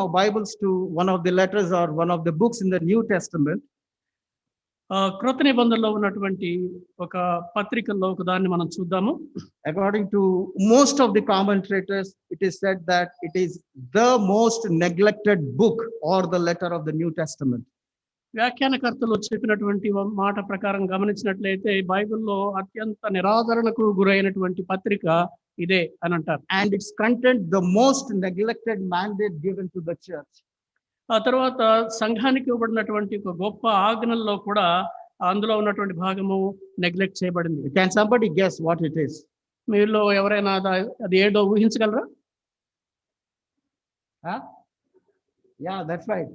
our Bibles to one of the letters or one of the books in the New Testament. క్రొత్త నిబంధనలో ఉన్నటువంటి ఒక పత్రికల్లో ఒక దాన్ని మనం చూద్దాము. According to most of the commentators, it is said that it is the most neglected book or the letter of the New Testament. వ్యాఖ్యానకర్తలు చెప్పినటువంటి మాట ప్రకారం గమనించినట్లయితే బైబిల్లో అత్యంత నిరాదరణకు గురైనటువంటి పత్రిక ఇదే అని అంటారు. And its content the most neglected mandate given to the church. ఆ తర్వాత సంఘానికి ఇవ్వబడినటువంటి ఒక గొప్ప ఆజ్ఞల్లో కూడా అందులో ఉన్నటువంటి భాగము నెగ్లెక్ట్ చేయబడింది. Can somebody guess what it is? మీలో ఎవరైనా అది ఏదో ఊహించగలరా? Yeah, that's right.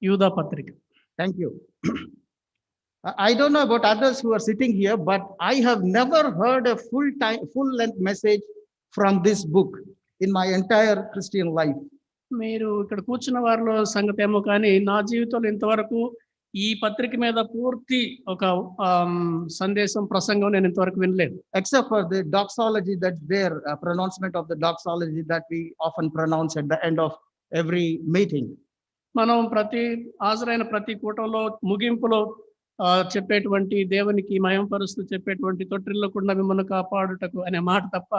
యూదా పత్రిక. Thank you. I don't know about others who are sitting here, but I have never heard a full-length message from this book in my entire Christian life. మీరు ఇక్కడ కూర్చున్న వారిలో సంగతి ఏమో కానీ నా జీవితంలో ఇంతవరకు ఈ పత్రిక మీద పూర్తి ఒక సందేశం ప్రసంగం నేను ఇంతవరకు వినలేదు. Except for the doxology, that's their pronouncement of the doxology that we often pronounce at the end of every meeting. మనం హాజరైన ప్రతి కూటంలో ముగింపులో చెప్పేటువంటి దేవునికి మహిమపరుస్తూ చెప్పేటువంటి తొట్టిల్లకుండా మిమ్మల్ని కాపాడుటకు అనే మాట తప్ప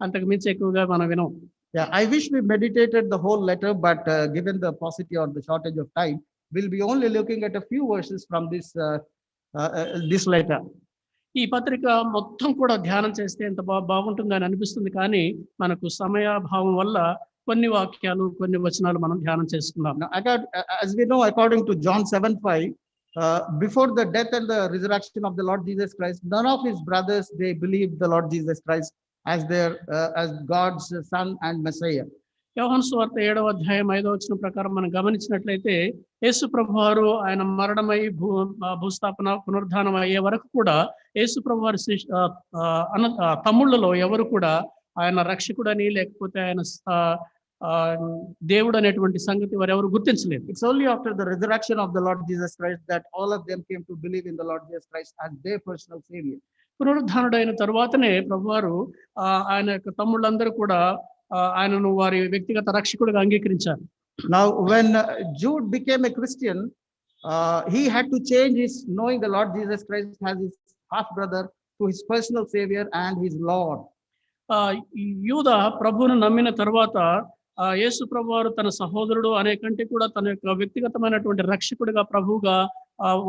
అంతకు మించి ఎక్కువగా మనం వినం. Yeah, I wish we meditated the whole letter, but given the paucity or the shortage of time, we'll be only looking at a few verses from this letter. ఈ పత్రిక మొత్తం కూడా ధ్యానం చేస్తే ఎంత బాగుంటుందని అనిపిస్తుంది, కానీ మనకు సమయాభావం వల్ల కొన్ని వాక్యాలు కొన్ని వచనాలు మనం ధ్యానం చేసుకుందాం. As we know, according to John 7:5, before the death and the resurrection of the Lord Jesus Christ, none of his brothers they believed the Lord Jesus Christ as God's Son and Messiah. యోహాను సువార్త 7వ అధ్యాయం 5వ వచనం ప్రకారం మనం గమనించినట్లయితే యేసు ప్రభువారు ఆయన మరణమై భూస్థాపన పునరుద్ధానం అయ్యే వరకు కూడా యేసు ప్రభువారి తమ్ముళ్ళలో ఎవరు కూడా ఆయన రక్షకుడని లేకపోతే ఆయన దేవుడు అనేటువంటి సంగతి వారు ఎవరు గుర్తించలేదు. It's only after the resurrection of the Lord Jesus Christ that all of them came to believe in the Lord Jesus Christ as their personal savior. పునరుద్ధానుడైన తరువాతనే ప్రభువారు ఆయన యొక్క తమ్ముళ్ళందరూ కూడా ఆయనను వారి వ్యక్తిగత రక్షకుడిగా అంగీకరించారు. Now when Jude became a Christian, he had to change his knowing the Lord Jesus Christ as his half brother to his personal savior and his Lord. యూదా ప్రభువును నమ్మిన తర్వాత యేసు ప్రభువారు తన సహోదరుడు అనే కంటే కూడా తన యొక్క వ్యక్తిగతమైనటువంటి రక్షకుడిగా ప్రభువుగా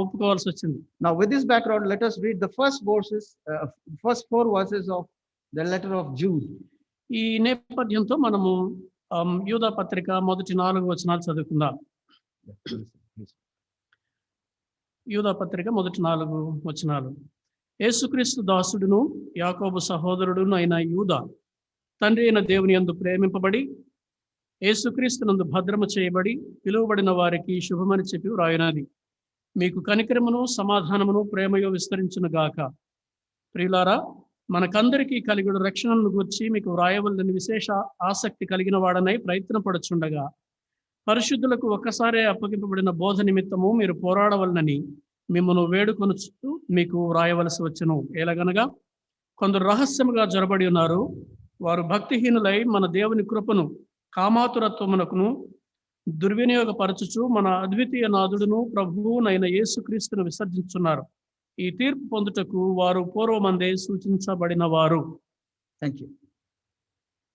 ఒప్పుకోవాల్సి వచ్చింది. Now with this background, let us read the first 4 verses of the letter of Jude. ఈ నేపథ్యంతో మనము యూదా పత్రిక మొదటి 4 వచనాలు చదువుకుందాం. యూదా పత్రిక మొదటి 4 వచనాలు. యేసుక్రీస్తు దాసుడును యాకోబు సహోదరుడును అయిన యూదా, తండ్రి అయిన దేవుని యందు ప్రేమింపబడి యేసుక్రీస్తునందు భద్రము చేయబడి పిలువబడిన వారికి శుభమని చెప్పి వ్రాయునది. మీకు కనికరమును సమాధానమును ప్రేమయో విస్తరించును గాక. ప్రియులారా, మనకందరికీ కలిగిన రక్షణను గూర్చి మీకు వ్రాయవలదని విశేష ఆసక్తి కలిగిన వాడనై ప్రయత్నపడుచుండగా పరిశుద్ధులకు ఒక్కసారే అప్పగింపబడిన బోధ నిమిత్తము మీరు పోరాడవలనని మిమ్మల్ని వేడుకొనుచు మీకు వ్రాయవలసి వచ్చును. ఎలాగనగా కొందరు రహస్యముగా జొరబడి ఉన్నారు. వారు భక్తిహీనులై మన దేవుని కృపను కామాతురత్వమునకును దుర్వినియోగపరచుచు మన అద్వితీయ నాథుడును ప్రభువునైన యేసుక్రీస్తును విసర్జించున్నారు. ఈ తీర్పు పొందుటకు వారు పూర్వమందే సూచించబడిన వారు. Thank you.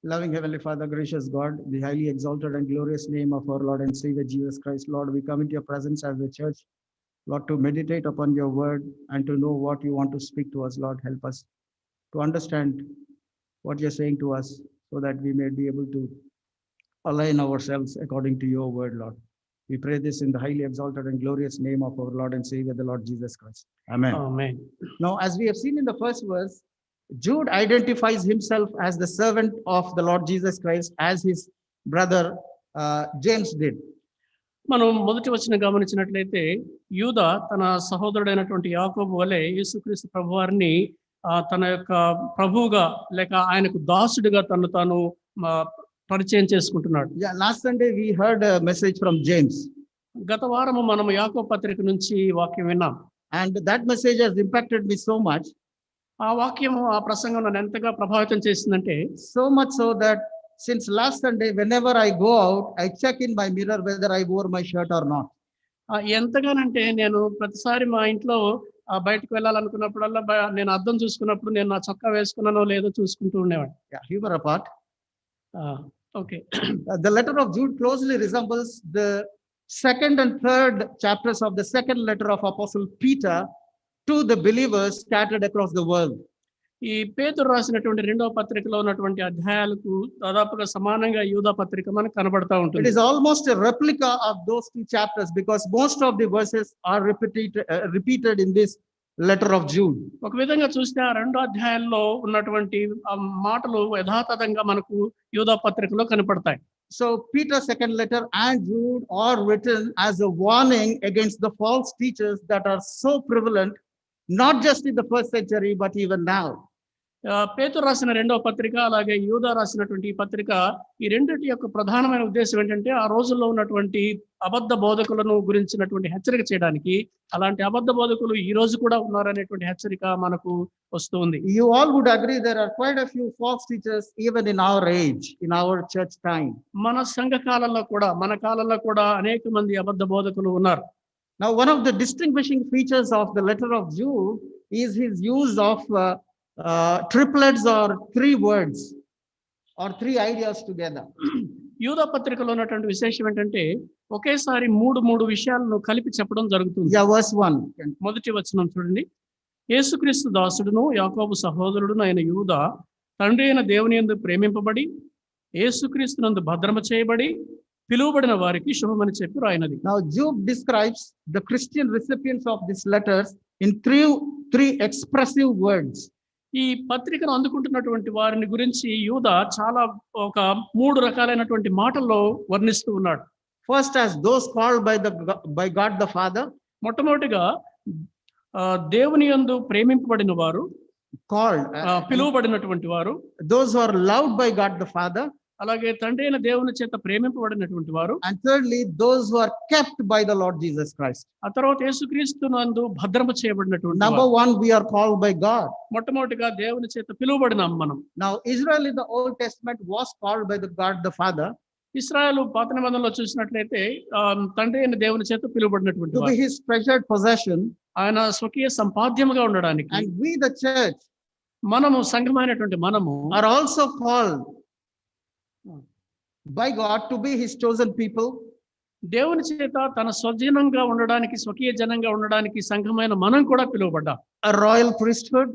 Loving Heavenly Father, gracious God, the highly exalted and glorious name of our Lord and Savior Jesus Christ, Lord, we come into your presence as a church, Lord, to meditate upon your word and to know what you want to speak to us. Lord, help us to understand what you're saying to us so that we may be able to align ourselves according to your word, Lord. We pray this in the highly exalted and glorious name of our Lord and Savior, the Lord Jesus Christ. Amen. Amen. Now, as we have seen in the first verse, Jude identifies himself as the servant of the Lord Jesus Christ as his brother James did. మనం మొదటి వచనం గమనించినట్లయితే యూదా తన సహోదరుడైనటువంటి యాకోబు వలె యేసుక్రీస్తు ప్రభువారిని తన యొక్క ప్రభువుగా లేక ఆయనకు దాసుడిగా తను తాను పరిచయం చేసుకుంటున్నాడు. Last Sunday we heard a message from James. గత వారము మనం యాకోబు పత్రిక నుంచి వాక్యం విన్నాం. And that message has impacted me so much. ఆ వాక్యము ఆ ప్రసంగం నన్ను ఎంతగా ప్రభావితం చేసిందంటే so much so that since last Sunday, whenever I go out, I check in my mirror whether I wore my shirt or not. ఎంతగానంటే నేను ప్రతిసారి మా ఇంట్లో బయటకు వెళ్ళాలనుకున్నప్పుడల్లా నేను అద్దం చూసుకున్నప్పుడు నేను నా చొక్కా వేసుకున్నానో లేదో చూసుకుంటూ ఉండేవాడిని. Yeah, humor apart. Okay. The letter of Jude closely resembles the second and third chapters of the second letter of Apostle Peter to the believers scattered across the world. ఈ పేతురు రాసినటువంటి రెండవ పత్రికలో ఉన్నటువంటి అధ్యాయాలకు దాదాపుగా సమానంగా యూదా పత్రిక మనకు కనబడతా It ఉంటుంది. is almost a replica of those two chapters because most of the verses are repeated in this letter of Jude. ఒక విధంగా చూస్తే ఆ రెండు అధ్యాయాల్లో ఉన్నటువంటి మాటలు యథాతథంగా మనకు యూదా పత్రికలో కనపడతాయి. So Peter's second letter and Jude are written as a warning against the false teachers that are so prevalent, not just in the first century, but even now. పేతురు రాసిన రెండవ పత్రిక అలాగే యూదా రాసినటువంటి ఈ పత్రిక ఈ రెండిటి యొక్క ప్రధానమైన ఉద్దేశం ఏంటంటే ఆ రోజుల్లో ఉన్నటువంటి అబద్ధ బోధకులను గురించినటువంటి హెచ్చరిక చేయడానికి, అలాంటి అబద్ధ బోధకులు ఈ రోజు కూడా ఉన్నారనేటువంటి హెచ్చరిక మనకు వస్తుంది. You all would agree there are quite a few false teachers even in our age, in our church time. మన సంఘ కాలంలో కూడా మన కాలంలో కూడా అనేక మంది అబద్ధ బోధకులు ఉన్నారు. Now, one of the distinguishing features of the letter of Jude is his use of triplets or three words or three ideas together. యూదా పత్రికలో ఉన్నటువంటి విశేషం ఏంటంటే ఒకేసారి మూడు విషయాలను కలిపి చెప్పడం జరుగుతుంది. Yeah, verse 1. మొదటి వచనం చూడండి. యేసుక్రీస్తు దాసుడును యాకోబు సహోదరుడును అయిన యూదా తండ్రి అయిన దేవుని యందు ప్రేమింపబడి యేసుక్రీస్తునందు భద్రమ చేయబడి పిలువబడిన వారికి శుభమని చెప్పి రాయినది. Now Jude describes the Christian recipients of these letters in three expressive words. ఈ పత్రికను అందుకుంటున్నటువంటి వారిని గురించి యూదా చాలా ఒక మూడు రకాలైనటువంటి మాటల్లో వర్ణిస్తూ ఉన్నాడు. First, as those called by God the Father. మొట్టమొదటిగా దేవుని యందు ప్రేమింపబడిన వారు, called పిలువబడినటువంటి వారు. Those who are loved by God the Father. అలాగే తండ్రి అయిన దేవుని చేత ప్రేమింపబడినటువంటి వారు. And thirdly, those who are kept by the Lord Jesus Christ. ఆ తర్వాత యేసుక్రీస్తు నందు భద్రమ చేయబడినటువంటి వారు. Number one, we are called by God. మొట్టమొదటిగా దేవుని చేత పిలువబడినాం మనం. Now Israel in the Old Testament was called by the God the Father. ఇశ్రాయేలు పాత నిబంధనలో చూసినట్లయితే తండ్రి అయిన దేవుని చేత పిలువబడినటువంటి to be వారు. his treasured possession. ఆయన స్వకీయ సంపాద్యముగా ఉండడానికి. And we the church మనము సంఘమైనటువంటి మనము are also called by God to be his chosen people. దేవుని చేత తన స్వజనంగా ఉండడానికి, స్వకీయ జనంగా ఉండడానికి సంఘమైన మనం కూడా పిలువబడ్డాం. A royal priesthood,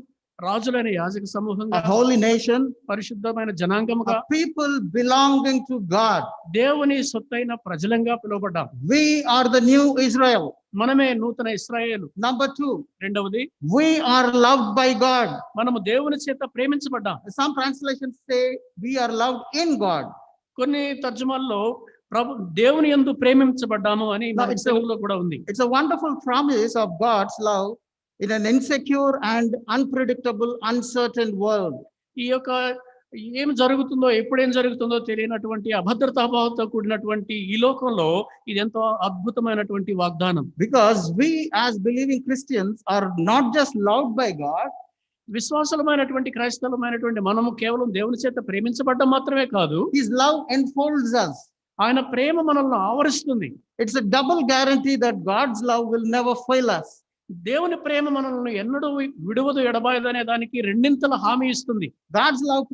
రాజులైన యాజక సమూహంగా, a holy nation, పరిశుద్ధమైన జనాంగముగా, a people belonging to God. దేవుని సొత్తైన ప్రజలంగా పిలువబడ్డాం. We are the new Israel. మనమే నూతన ఇశ్రాయేలు. Number two, రెండవది, we are loved by God. మనము దేవుని చేత ప్రేమించబడ్డాం. Some translations say we are loved in God. కొన్ని తర్జుమాల్లో దేవుని యందు ప్రేమించబడ్డాము అని తెలుగులో కూడా ఉంది. It's a wonderful promise of God's love in an insecure and unpredictable, uncertain world. ఈ యొక్క ఏం జరుగుతుందో, ఎప్పుడేం జరుగుతుందో తెలియనటువంటి అభద్రతాభావంతో కూడినటువంటి ఈ లోకంలో ఇది ఎంతో అద్భుతమైనటువంటి వాగ్దానం. Because we as believing Christians are not just loved by God. విశ్వాసులమైనటువంటి క్రైస్తవులమైనటువంటి మనము కేవలం దేవుని చేత ప్రేమించబడ్డం మాత్రమే కాదు, His love enfolds us. ఆయన ప్రేమ మనల్ని ఆవరిస్తుంది. It's a double guarantee that God's love will never fail us. దేవుని ప్రేమ మనల్ని ఎన్నడూ విడువదు, ఎడబాయదనే దానికి రెండింతల హామీ ఇస్తుంది. God's love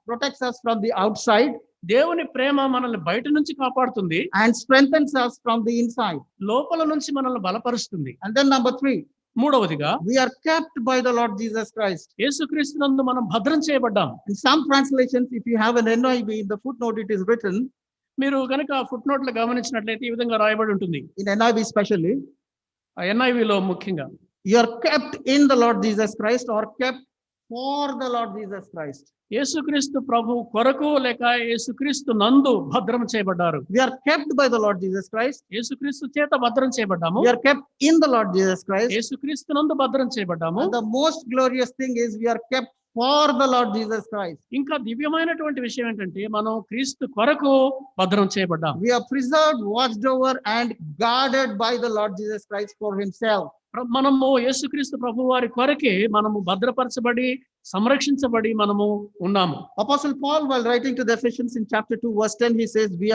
protects us from the outside. దేవుని ప్రేమ మనల్ని బయట నుంచి కాపాడుతుంది And strengthens us from the inside. లోపల నుంచి మనల్ని బలపరుస్తుంది. And then number three, మూడవదిగా, we are kept by the Lord Jesus Christ. యేసుక్రీస్తునందు మనం భద్రం చేయబడ్డాం. In some translations, if you have an NIV, in the footnote it is written. మీరు కనుక ఫుట్ నోట్లు గమనించినట్లయితే ఈ విధంగా రాయబడి ఉంటుంది. In NIV especially, NIVలో ముఖ్యంగా, you are kept in the Lord Jesus Christ or kept for the Lord Jesus Christ. యేసుక్రీస్తు ప్రభు కొరకు లేక యేసుక్రీస్తు నందు భద్రం చేయబడ్డారు. We are kept by the Lord Jesus Christ. యేసుక్రీస్తు చేత భద్రం చేయబడ్డాము. We are kept in the Lord Jesus Christ. యేసుక్రీస్తు నందు భద్రం చేయబడ్డాము. And the most glorious thing is we are kept for the Lord Jesus Christ. ఇంకా దివ్యమైనటువంటి విషయం ఏంటంటే మనం క్రీస్తు కొరకు భద్రం చేయబడ్డాం. We are preserved, watched over and guarded by the Lord Jesus Christ for himself. మనము యేసుక్రీస్తు ప్రభు వారి కొరకే మనము భద్రపరచబడి సంరక్షించబడి మనము ఉన్నాము. Apostle Paul, while writing to the Ephesians in chapter 2, verse 10, he says, we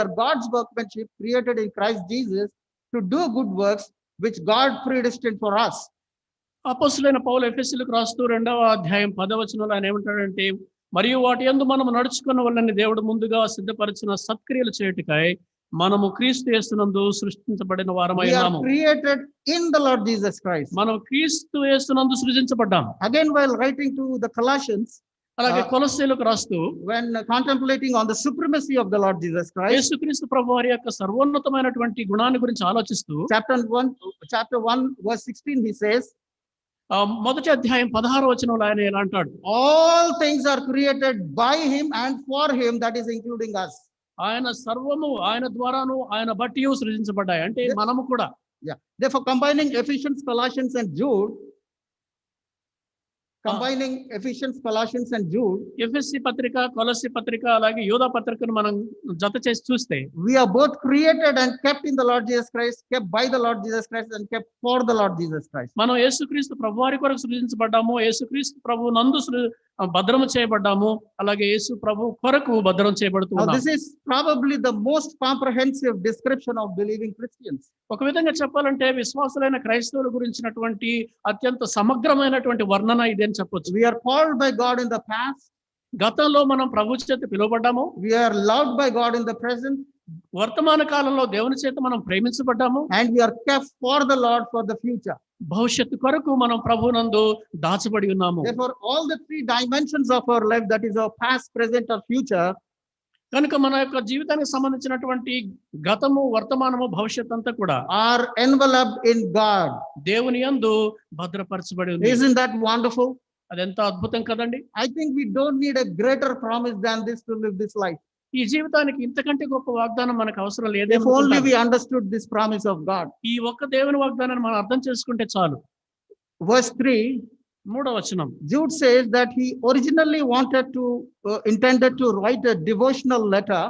are God's workmanship, created in Christ Jesus to do good works, which God predestined for us. అపోస్తలుడైన పౌలు ఎఫెసీయులకు రాస్తూ 2వ అధ్యాయం 10వ వచనంలో ఆయన ఏమంటాడంటే, మరియు వాటి యందు మనము నడుచుకున్న వల్లని దేవుడు ముందుగా సిద్ధపరిచిన సత్క్రియలు చేయుటకై మనము క్రీస్తు యేసునందు సృష్టించబడిన వారమై We are ఉన్నాము. created in the Lord Jesus Christ. మనం క్రీస్తు యేసునందు సృజించబడ్డాము. Again, while writing to the Colossians, అలాగే కొలస్సీయులకు రాస్తూ when contemplating on the supremacy of the Lord Jesus Christ, యేసుక్రీస్తు ప్రభువు వారి యొక్క సర్వోన్నతమైనటువంటి గుణాన్ని గురించి ఆలోచిస్తూ chapter 1, verse 16, he says, మొదటి అధ్యాయం 16వ వచనంలో ఆయన ఇలా అంటాడు, all things are created by him and for him, that is including us. ఆయన సర్వము ఆయన ద్వారాను ఆయన బట్టి సృజించబడ్డాయి, అంటే మనము కూడా. Yeah. Therefore, combining Ephesians, Colossians, and Jude, ఎఫెసీ పత్రిక, కొలస్సీ పత్రిక, అలాగే యూదా పత్రికను మనం జత చేసి చూస్తే, we are both created and kept in the Lord Jesus Christ, kept by the Lord Jesus Christ, and kept for the Lord Jesus Christ. మనం యేసుక్రీస్తు ప్రభువారి కొరకు సృజించబడ్డాము, యేసుక్రీస్తు ప్రభు నందు భద్రము చేయబడ్డాము, అలాగే యేసు ప్రభు కొరకు భద్రం చేయబడుతూ ఉన్నాము. This is probably the most comprehensive description of believing Christians. ఒక విధంగా చెప్పాలంటే విశ్వాసులైన క్రైస్తవుల గురించినటువంటి అత్యంత సమగ్రమైనటువంటి వర్ణన ఇది అని చెప్పొచ్చు. We are called by God in the past. గతంలో మనం ప్రభు చేత పిలువబడ్డాము. We are loved by God in the present. వర్తమాన కాలంలో దేవుని చేత మనం ప్రేమించబడ్డాము. And we are kept for the Lord for the future. భవిష్యత్తు కొరకు మనం ప్రభునందు దాచబడి ఉన్నాము. Therefore, all the three dimensions of our life, that is our past, present, or future, కనుక మన యొక్క జీవితానికి సంబంధించినటువంటి గతము, వర్తమానము, భవిష్యత్తు అంతా కూడా are enveloped in God. దేవుని యందు భద్రపరచబడి ఉంది. Isn't that wonderful? అదెంత అద్భుతం కదండి. I think we don't need a greater promise than this to live this life. ఈ జీవితానికి ఇంతకంటే గొప్ప వాగ్దానం మనకు అవసరం If లేదేమో. only we understood this promise of God. ఈ ఒక్క దేవుని వాగ్దానాన్ని మనం అర్థం చేసుకుంటే చాలు. Verse 3, 3వ వచనం, Jude says that he originally intended to write a devotional letter.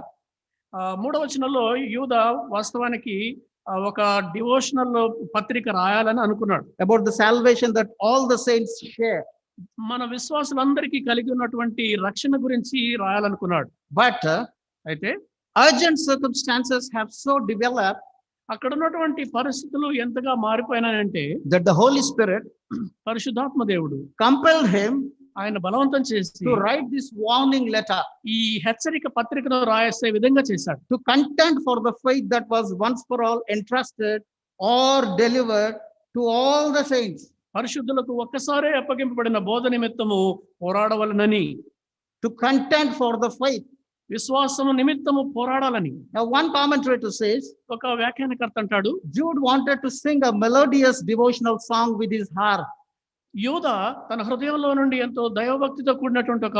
3వ వచనంలో యూదా వాస్తవానికి ఒక డివోషనల్ పత్రిక రాయాలని అనుకున్నాడు. About the salvation that all the saints share. మన విశ్వాసులందరికీ కలిగి ఉన్నటువంటి రక్షణ గురించి రాయాలనుకున్నాడు. But అయితే urgent circumstances have so developed అక్కడ ఉన్నటువంటి పరిస్థితులు ఎంతగా మారిపోయినాయంటే that the Holy Spirit పరిశుద్ధాత్మ దేవుడు compelled him ఆయన బలవంతం చేసి to write this warning letter, ఈ హెచ్చరిక పత్రికను రాసే విధంగా చేశాడు. to contend for the faith that was once for all entrusted or delivered to all the saints. పరిశుద్ధులకు ఒక్కసారే అప్పగింపబడిన బోధ నిమిత్తము పోరాడవలనని, To contend for the faith. విశ్వాసము నిమిత్తము పోరాడాలని. Now, one commentator says ఒక వ్యాఖ్యానకర్త అంటాడు, Jude wanted to sing a melodious devotional song with his heart. యూదా తన హృదయంలో నుండి ఎంతో దైవభక్తితో కూడినటువంటి ఒక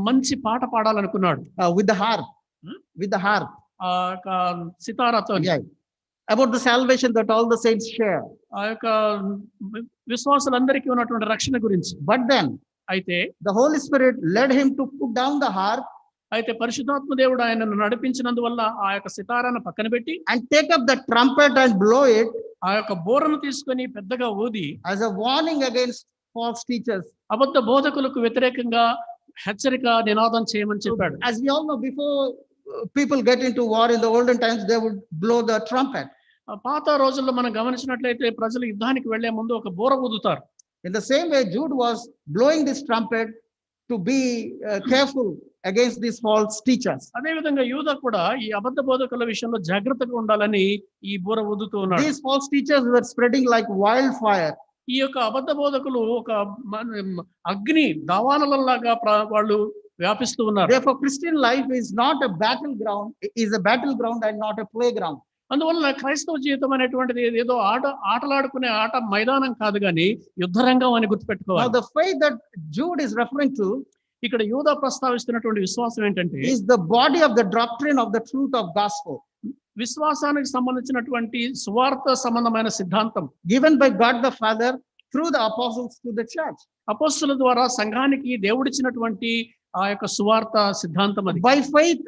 మంచి పాట పాడాలనుకున్నాడు. With the harp. With the harp. ఆ యొక్క సితారాతో, Yeah. About the salvation that all the saints share. ఆ యొక్క విశ్వాసులందరికీ ఉన్నటువంటి రక్షణ గురించి. But then అయితే the Holy Spirit led him to put down the harp అయితే పరిశుద్ధాత్మ దేవుడు ఆయనను నడిపించినందువల్ల ఆ యొక్క సితారాను పక్కన పెట్టి and take up the trumpet and blow it ఆ యొక్క బోరను తీసుకొని పెద్దగా ఊది as a warning against false teachers. అబద్ధ బోధకులకు వ్యతిరేకంగా హెచ్చరిక నినాదం చేయమని చెప్పాడు. As we all know, before people get into war in the olden times, they would blow the trumpet. పాత రోజుల్లో మనం గమనించినట్లయితే ప్రజలు యుద్ధానికి వెళ్లే ముందు ఒక బోర ఊదుతారు. In the same way, Jude was blowing this trumpet to be careful against these false teachers. అదే విధంగా యూదా కూడా ఈ అబద్ధ బోధకుల విషయంలో జాగ్రత్తగా ఉండాలని ఈ బోర ఊదుతూ ఉన్నాడు. These false teachers were spreading like wildfire. ఈ యొక్క అబద్ధ బోధకులు ఒక అగ్ని దావానలలాగా వాళ్ళు వ్యాపిస్తూ ఉన్నారు. Therefore, Christian life is not a battleground, it is a battleground and not a playground. అందువల్ల క్రైస్తవ జీవితం అనేటువంటిది ఏదో ఆటలాడుకునే ఆట మైదానం కాదు కానీ యుద్ధరంగం అని గుర్తుపెట్టుకోవాలి. Now, the faith that Jude is referring to ఇక్కడ యూదా ప్రస్తావిస్తున్నటువంటి విశ్వాసం ఏంటంటే is the body of the doctrine of the truth of gospel. విశ్వాసానికి సంబంధించినటువంటి సువార్త సంబంధమైన సిద్ధాంతం Given by God the Father through the apostles to the church. అపోస్తలుల ద్వారా సంఘానికి దేవుడిచ్చినటువంటి ఆ యొక్క సువార్త సిద్ధాంతం అది. By faith,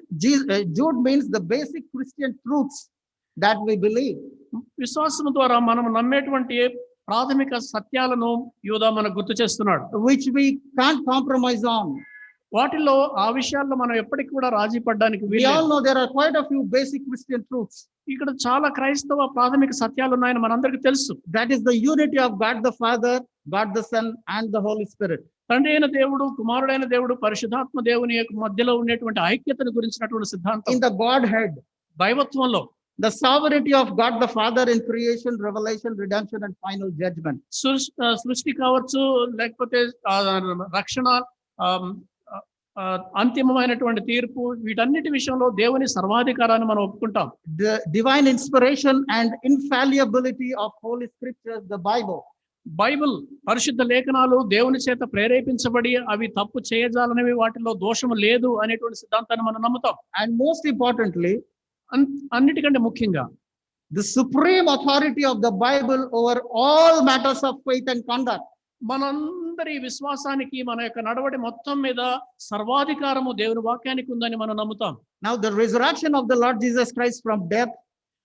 Jude means the basic Christian truths that we believe. విశ్వాసం ద్వారా మనం నమ్మేటువంటి ప్రాథమిక సత్యాలను యూదా మనకు గుర్తు చేస్తున్నాడు. which we can't compromise on. వాటిల్లో ఆ విషయాల్లో మనం ఎప్పటికీ కూడా రాజీ పడడానికి We all వీల్లేదు. know there are quite a few basic Christian truths. ఇక్కడ చాలా క్రైస్తవ ప్రాథమిక సత్యాలు ఉన్నాయని మనందరికీ తెలుసు. That is the unity of God the Father, God the Son, and the Holy Spirit. తండ్రి అయిన దేవుడు, కుమారుడైన దేవుడు, పరిశుద్ధాత్మ దేవుని యొక్క మధ్యలో ఉన్నటువంటి ఐక్యతను గురించినటువంటి సిద్ధాంతం. In the Godhead, దైవత్వంలో the sovereignty of God the Father in creation, revelation, redemption, and final judgment. సృష్టి కావచ్చు, లేకపోతే రక్షణ, అంతిమమైనటువంటి తీర్పు, వీటన్నిటి విషయంలో దేవుని సర్వాధికారాన్ని మనం ఒప్పుకుంటాం. The divine inspiration and infallibility of Holy Scriptures, the Bible. Bible, పరిశుద్ధ లేఖనాలు దేవుని చేత ప్రేరేపించబడి అవి తప్పు చేయజాలనేవి, వాటిలో దోషము లేదు అనేటువంటి సిద్ధాంతాన్ని మనం నమ్ముతాం. And most importantly, అన్నిటికంటే ముఖ్యంగా the supreme authority of the Bible over all matters of faith and conduct. మనందరి విశ్వాసానికి, మన యొక్క నడవడి మొత్తం మీద సర్వాధికారము దేవుని వాక్యానికి ఉందని మనం నమ్ముతాం. Now the resurrection of the Lord Jesus Christ from death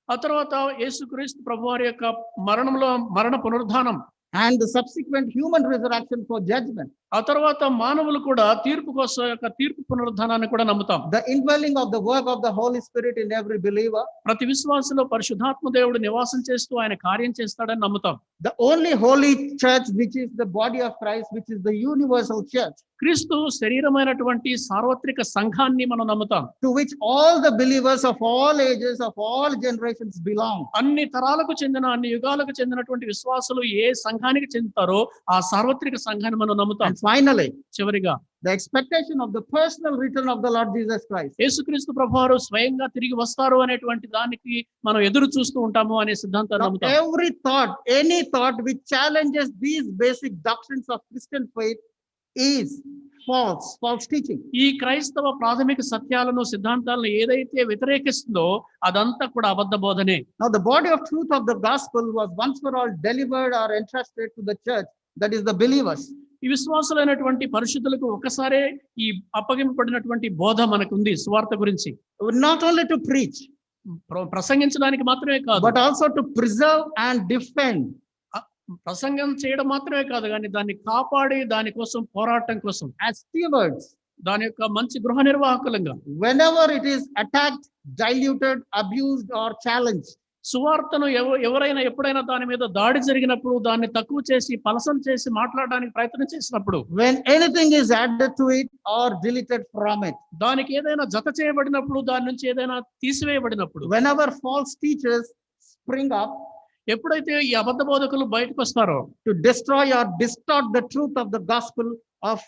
ఆ తర్వాత యేసుక్రీస్తు ప్రభువారి యొక్క మరణ పునరుద్ధానం and the subsequent human resurrection for judgment. ఆ తర్వాత మానవులు కూడా తీర్పు కోసం యొక్క తీర్పు పునరుద్ధానాన్ని కూడా నమ్ముతాం. The indwelling of the work of the Holy Spirit in every believer. ప్రతి విశ్వాసంలో పరిశుద్ధాత్మ దేవుడు నివాసం చేస్తూ ఆయన కార్యం చేస్తాడని నమ్ముతాం. The only holy church, which is the body of Christ, which is the universal church, క్రీస్తు శరీరమైనటువంటి సార్వత్రిక సంఘాన్ని మనం నమ్ముతాం. to which all the believers of all ages, of all generations belong. అన్ని తరాలకు చెందిన, అన్ని యుగాలకు చెందినటువంటి విశ్వాసులు ఏ సంఘానికి చెందుతారో ఆ సార్వత్రిక సంఘాన్ని మనం నమ్ముతాం. And finally, చివరిగా the expectation of the personal return of the Lord Jesus Christ. యేసుక్రీస్తు ప్రభువారు స్వయంగా తిరిగి వస్తారు అనేటువంటి దానికి మనం ఎదురు చూస్తూ ఉంటాము అనే సిద్ధాంతాన్ని Now, నమ్ముతాం. every thought, any thought which challenges these basic doctrines of Christian faith is false teaching. ఈ క్రైస్తవ ప్రాథమిక సత్యాలను, సిద్ధాంతాలను ఏదైతే వ్యతిరేకిస్తుందో అదంతా కూడా అబద్ధ బోధనే. Now, the body of truth of the gospel was once for all delivered or entrusted to the church, that is the believers. ఈ విశ్వాసులైనటువంటి పరిశుద్ధులకు ఒకసారే ఈ అప్పగింపబడినటువంటి బోధ మనకుంది సువార్త గురించి. Not only to preach, ప్రసంగించడానికి మాత్రమే కాదు, but also to preserve and defend. ప్రసంగం చేయడం మాత్రమే కాదు, కానీ దాన్ని కాపాడి దానికోసం పోరాటం కోసం As stewards, దాని యొక్క మంచి గృహ నిర్వాహకులంగా whenever it is attacked, diluted, abused, or challenged, సువార్తను ఎవరైనా ఎప్పుడైనా దాని మీద దాడి జరిగినప్పుడు, దాన్ని తక్కువ చేసి పలసం చేసి మాట్లాడడానికి ప్రయత్నం చేసినప్పుడు, when anything is added to it or deleted from it, దానికి ఏదైనా జత చేయబడినప్పుడు, దాని నుంచి ఏదైనా తీసివేయబడినప్పుడు, whenever false teachers spring up ఎప్పుడైతే ఈ అబద్ధ బోధకులు బయటకు వస్తారో to destroy or distort the truth of the gospel of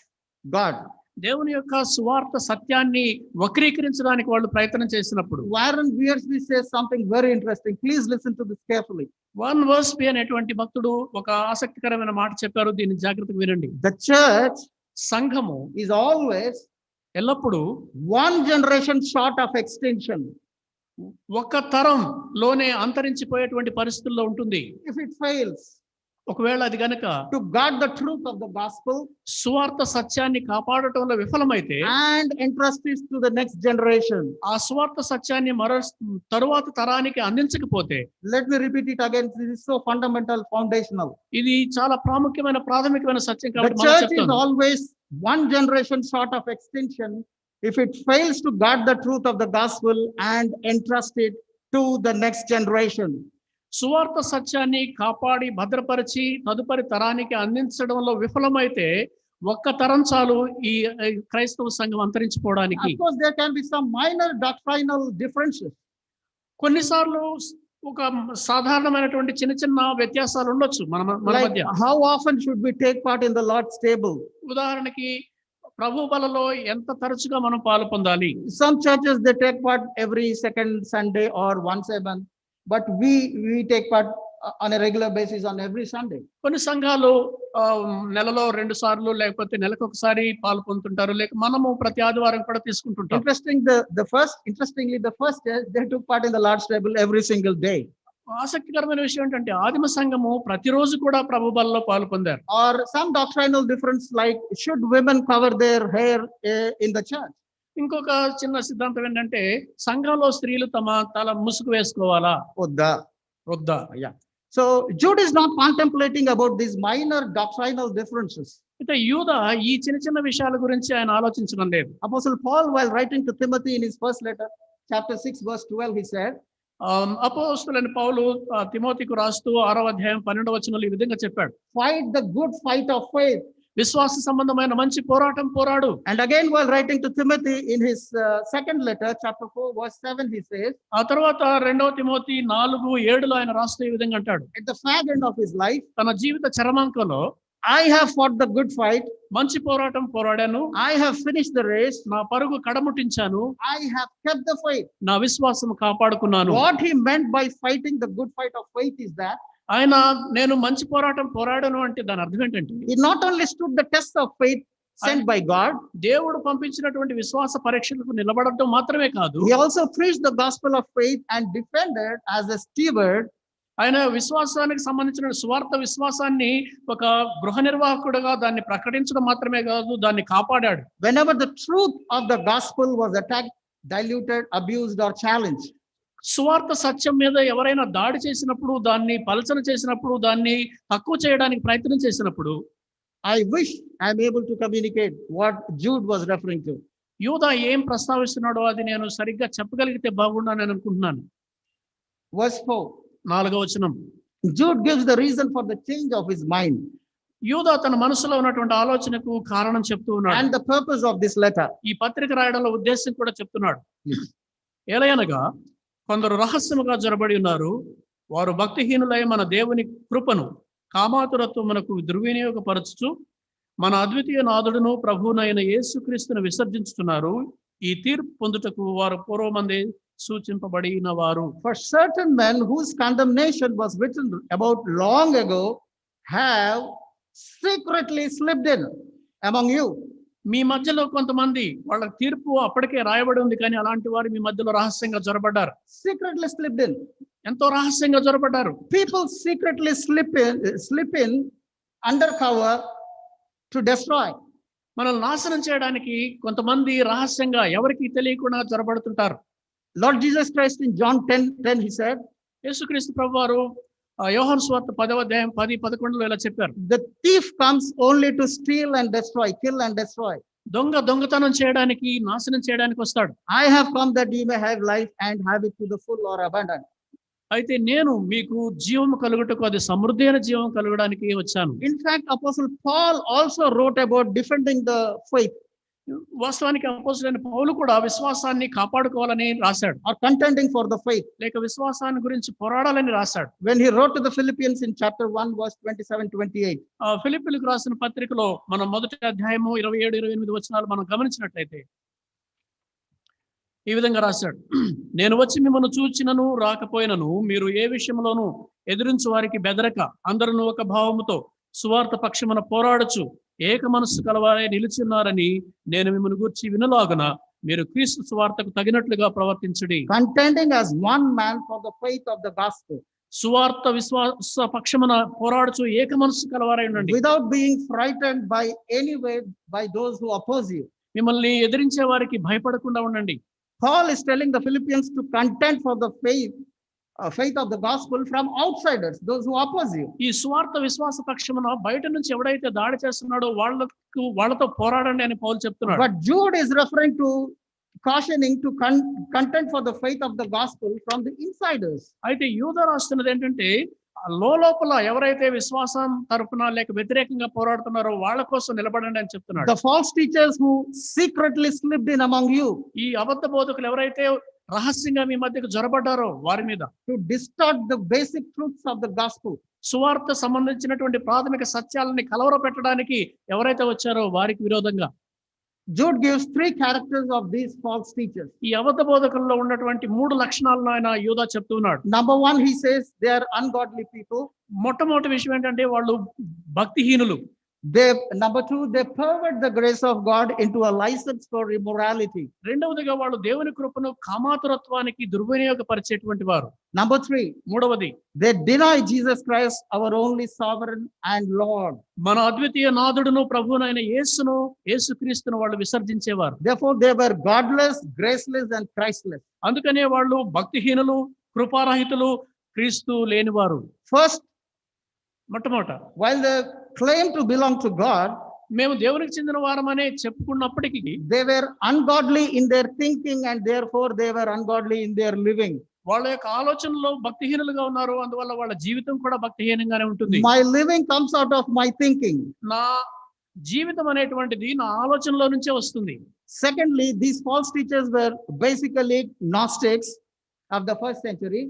God, దేవుని యొక్క సువార్త సత్యాన్ని వక్రీకరించడానికి వాళ్ళు ప్రయత్నం చేసినప్పుడు, Warren Wiersbe says something very interesting. Please listen to this carefully. Warren Wiersbe అనేటువంటి భక్తుడు ఒక ఆసక్తికరమైన మాట చెప్పారు. దీన్ని జాగ్రత్తగా వినండి. The church సంఘము is always ఎల్లప్పుడూ one generation short of extinction. ఒక తరం లోనే అంతరించిపోయేటువంటి పరిస్థితుల్లో ఉంటుంది. If it fails ఒకవేళ అది గనక to guard the truth of the gospel సువార్త సత్యాన్ని కాపాడటంలో విఫలమైతే and entrust it to the next generation. ఆ సువార్త సత్యాన్ని తరువాత తరానికి అందించకపోతే, Let me repeat it again. This is so fundamental, foundational. ఇది చాలా ప్రాముఖ్యమైన ప్రాథమికమైన సత్యం The కాబట్టి మనం church is చెప్తాను. always one generation short of extinction if it fails to guard the truth of the gospel and entrust it to the next generation. సువార్త సత్యాన్ని కాపాడి భద్రపరిచి తదుపరి తరానికి అందించడంలో విఫలమైతే ఒక్క తరం చాలు ఈ క్రైస్తవ సంఘం అంతరించిపోవడానికి. Of course, there can be some minor doctrinal differences. కొన్నిసార్లు ఒక సాధారణమైనటువంటి చిన్న చిన్న వ్యత్యాసాలు ఉండొచ్చు మన Like మధ్య. how often should we take part in the Lord's table? ఉదాహరణకి ప్రభు బలలో ఎంత తరచుగా మనం పాలు పొందాలి. Some churches, they take part every second Sunday or once a month, but we take part on a regular basis on every Sunday. కొన్ని సంఘాలు నెలలో 2 సార్లు లేకపోతే నెలకు ఒకసారి పాలు పొందుతుంటారు, లేక మనము ప్రతి ఆదివారం కూడా తీసుకుంటుంటాం. Interestingly, the first church, they took part in the Lord's table every single day. ఆసక్తికరమైన విషయం ఏంటంటే ఆదిమ సంఘము ప్రతిరోజు కూడా ప్రభు బలలో పాలు పొందారు. Or some doctrinal difference, like should women cover their hair in the church? ఇంకొక చిన్న సిద్ధాంతం ఏంటంటే సంఘంలో స్త్రీలు తమ తల ముసుగు వేసుకోవాలా వద్దా? వద్దా? Yeah. So Jude is not contemplating about these minor doctrinal differences. అయితే యూదా ఈ చిన్న చిన్న విషయాల గురించి ఆయన ఆలోచించడం లేదు. Apostle Paul, while writing to Timothy in his first letter, chapter 6, verse 12, he said, అపోస్తలుడైన పౌలు తిమోతికి రాస్తూ 6వ అధ్యాయం 12వ వచనంలో ఈ విధంగా చెప్పాడు. fight the good fight of faith. విశ్వాస సంబంధమైన మంచి పోరాటం పోరాడు. And again, while writing to Timothy in his second letter, chapter 4, verse 7, he says, ఆ తర్వాత 2వ తిమోతి 4:7లో ఆయన రాస్తూ ఈ విధంగా అంటాడు. at the fag end of his life, తన జీవిత చరమాంకంలో I have fought the good fight. మంచి పోరాటం పోరాడాను. I have finished the race. నా పరుగు కడముట్టించాను. I have kept the faith. నా విశ్వాసం కాపాడుకున్నాను. What he meant by fighting the good fight of faith is that ఆయన నేను మంచి పోరాటం పోరాడాను అంటే దాని అర్థం ఏంటంటే he not only stood the test of faith sent by God, దేవుడు పంపించినటువంటి విశ్వాస పరీక్షలకు నిలబడటం మాత్రమే కాదు, he also preached the gospel of faith and defended as a steward. ఆయన విశ్వాసానికి సంబంధించిన స్వార్థ విశ్వాసాన్ని ఒక గృహ నిర్వాహకుడుగా దాన్ని ప్రకటించడం మాత్రమే కాదు, దాన్ని కాపాడాడు. Whenever the truth of the gospel was attacked, diluted, abused, or challenged, సువార్త సత్యం మీద ఎవరైనా దాడి చేసినప్పుడు, దాన్ని పలచన చేసినప్పుడు, దాన్ని తక్కువ చేయడానికి ప్రయత్నం చేసినప్పుడు, I wish I'm able to communicate what Jude was referring to. యూదా ఏం ప్రస్తావిస్తున్నాడో అది నేను సరిగ్గా చెప్పగలిగితే బాగుండాలని అనుకుంటున్నాను. Verse 4. 4వ వచనం. Jude gives the reason for the change of his mind యూదా తన మనసులో ఉన్నటువంటి ఆలోచనకు కారణం చెప్తూ ఉన్నాడు. and the purpose of this letter. ఈ పత్రిక రాయడంలో ఉద్దేశం కూడా చెప్తున్నాడు. ఎలయనగా కొందరు రహస్యముగా జొరబడి ఉన్నారు, వారు భక్తిహీనులై మన దేవుని కృపను కామాతురత్వమునకు దుర్వినియోగపరచుచు మన అద్వితీయ నాథుడును ప్రభువునైన యేసుక్రీస్తును విసర్జించుతున్నారు. ఈ తీర్పు పొందుటకు వారు పూర్వమందే సూచింపబడిన వారు. For certain men whose condemnation was written about long ago have secretly slipped in among you. మీ మధ్యలో కొంతమంది వాళ్ళ తీర్పు అప్పటికే రాయబడి ఉంది, కానీ అలాంటి వారు మీ మధ్యలో రహస్యంగా జొరబడ్డారు. Secretly slipped in. ఎంతో రహస్యంగా జొరబడ్డారు. People secretly slip in undercover to destroy. మనల్ని నాశనం చేయడానికి కొంతమంది రహస్యంగా ఎవరికి తెలియకుండా జొరబడుతుంటారు. Lord Jesus Christ in John 10:10 he said, యేసుక్రీస్తు ప్రభువారు యోహాను సువార్త 10వ అధ్యాయం 10-11లో ఇలా చెప్పారు. the thief comes only to steal and destroy, kill and destroy. దొంగతనం చేయడానికి, నాశనం చేయడానికి వస్తాడు. I have come that you may have life and have it to the full or abundant. అయితే నేను మీకు జీవము కలుగుటకు, అది సమృద్ధి అయిన జీవం కలగడానికి వచ్చాను. In fact, Apostle Paul also wrote about defending the faith. వాస్తవానికి అపోస్తలుడైన పౌలు కూడా విశ్వాసాన్ని కాపాడుకోవాలని రాశాడు, or contending for the faith. లేక విశ్వాసాన్ని గురించి పోరాడాలని రాశాడు. When he wrote to the Philippians in chapter 1 verse 27-28. ఫిలిప్పీయులకు రాసిన పత్రికలో మనం 1వ అధ్యాయము 27-28 వచనాలు మనం గమనించినట్లయితే ఈ విధంగా రాశాడు. నేను వచ్చి మిమ్మల్ని చూచినను రాకపోయినను మీరు ఏ విషయంలోనూ ఎదిరించు వారికి బెదరక అందరూ ఒక భావముతో సువార్త పక్షమున పోరాడచ్చు ఏక మనస్సు కలవారే నిలిచిన్నారని నేను మిమ్మల్ని గూర్చి వినలాగున మీరు క్రీస్తు సువార్తకు తగినట్లుగా ప్రవర్తించుడి. Contending as one man for the faith of the gospel. సువార్త విశ్వాస పక్షమున పోరాడుచు ఏక మనస్సు కలవారై ఉండండి. Without being frightened by any way by those who oppose you. మిమ్మల్ని ఎదిరించే వారికి భయపడకుండా ఉండండి. Paul is telling the Philippians to contend for the faith of the gospel from outsiders, those who oppose you. ఈ సువార్త విశ్వాస పక్షమున బయట నుంచి ఎవడైతే దాడి చేస్తున్నాడో వాళ్ళతో పోరాడండి అని పౌలు చెప్తున్నాడు. But Jude is referring to cautioning to contend for the faith of the gospel from the insiders. అయితే యూదా రాస్తున్నది ఏంటంటే లోపల ఎవరైతే విశ్వాసం తరపున లేక వ్యతిరేకంగా పోరాడుతున్నారో వాళ్ళ కోసం నిలబడండి అని చెప్తున్నాడు. The false teachers who secretly slipped in among you. ఈ అబద్ధ బోధకులు ఎవరైతే రహస్యంగా మీ మధ్యకు జొరబడ్డారో వారి మీద to distort the basic truths of the gospel. సువార్త సంబంధించినటువంటి ప్రాథమిక సత్యాలని కలవర పెట్టడానికి ఎవరైతే వచ్చారో వారికి విరోధంగా Jude gives 3 characters of these false teachers. ఈ అబద్ధ బోధకుల్లో ఉన్నటువంటి 3 లక్షణాలను ఆయన యూదా చెప్తున్నాడు. Number 1, he says they are ungodly people. మొట్టమొదటి విషయం ఏంటంటే వాళ్ళు భక్తిహీనులు. Number 2, they pervert the grace of God into a license for immorality. రెండవదిగా వాళ్ళు దేవుని కృపను కామాతురత్వానికి దుర్వినియోగపరిచేటువంటి వారు. Number 3, మూడవది they deny Jesus Christ, our only sovereign and Lord. మన అద్వితీయ నాథుడును ప్రభువునైన యేసుక్రీస్తును వాళ్ళు విసర్జించేవారు. Therefore they were godless, graceless and Christless. అందుకనే వాళ్ళు భక్తిహీనులు, కృపారహితులు, క్రీస్తు లేనివారు. First, మొట్టమొదట while they claim to belong to God, మేము దేవునికి చెందిన వారమనే చెప్పుకున్నప్పటికీ they were ungodly in their thinking and therefore they were ungodly in their living. వాళ్ళ యొక్క ఆలోచనలో భక్తిహీనులుగా ఉన్నారు. అందువల్ల వాళ్ళ జీవితం కూడా భక్తిహీనంగానే ఉంటుంది. My living comes out of my thinking. నా జీవితం అనేటువంటిది నా ఆలోచనలో నుంచే వస్తుంది. Secondly, these false teachers were basically Gnostics of the first century.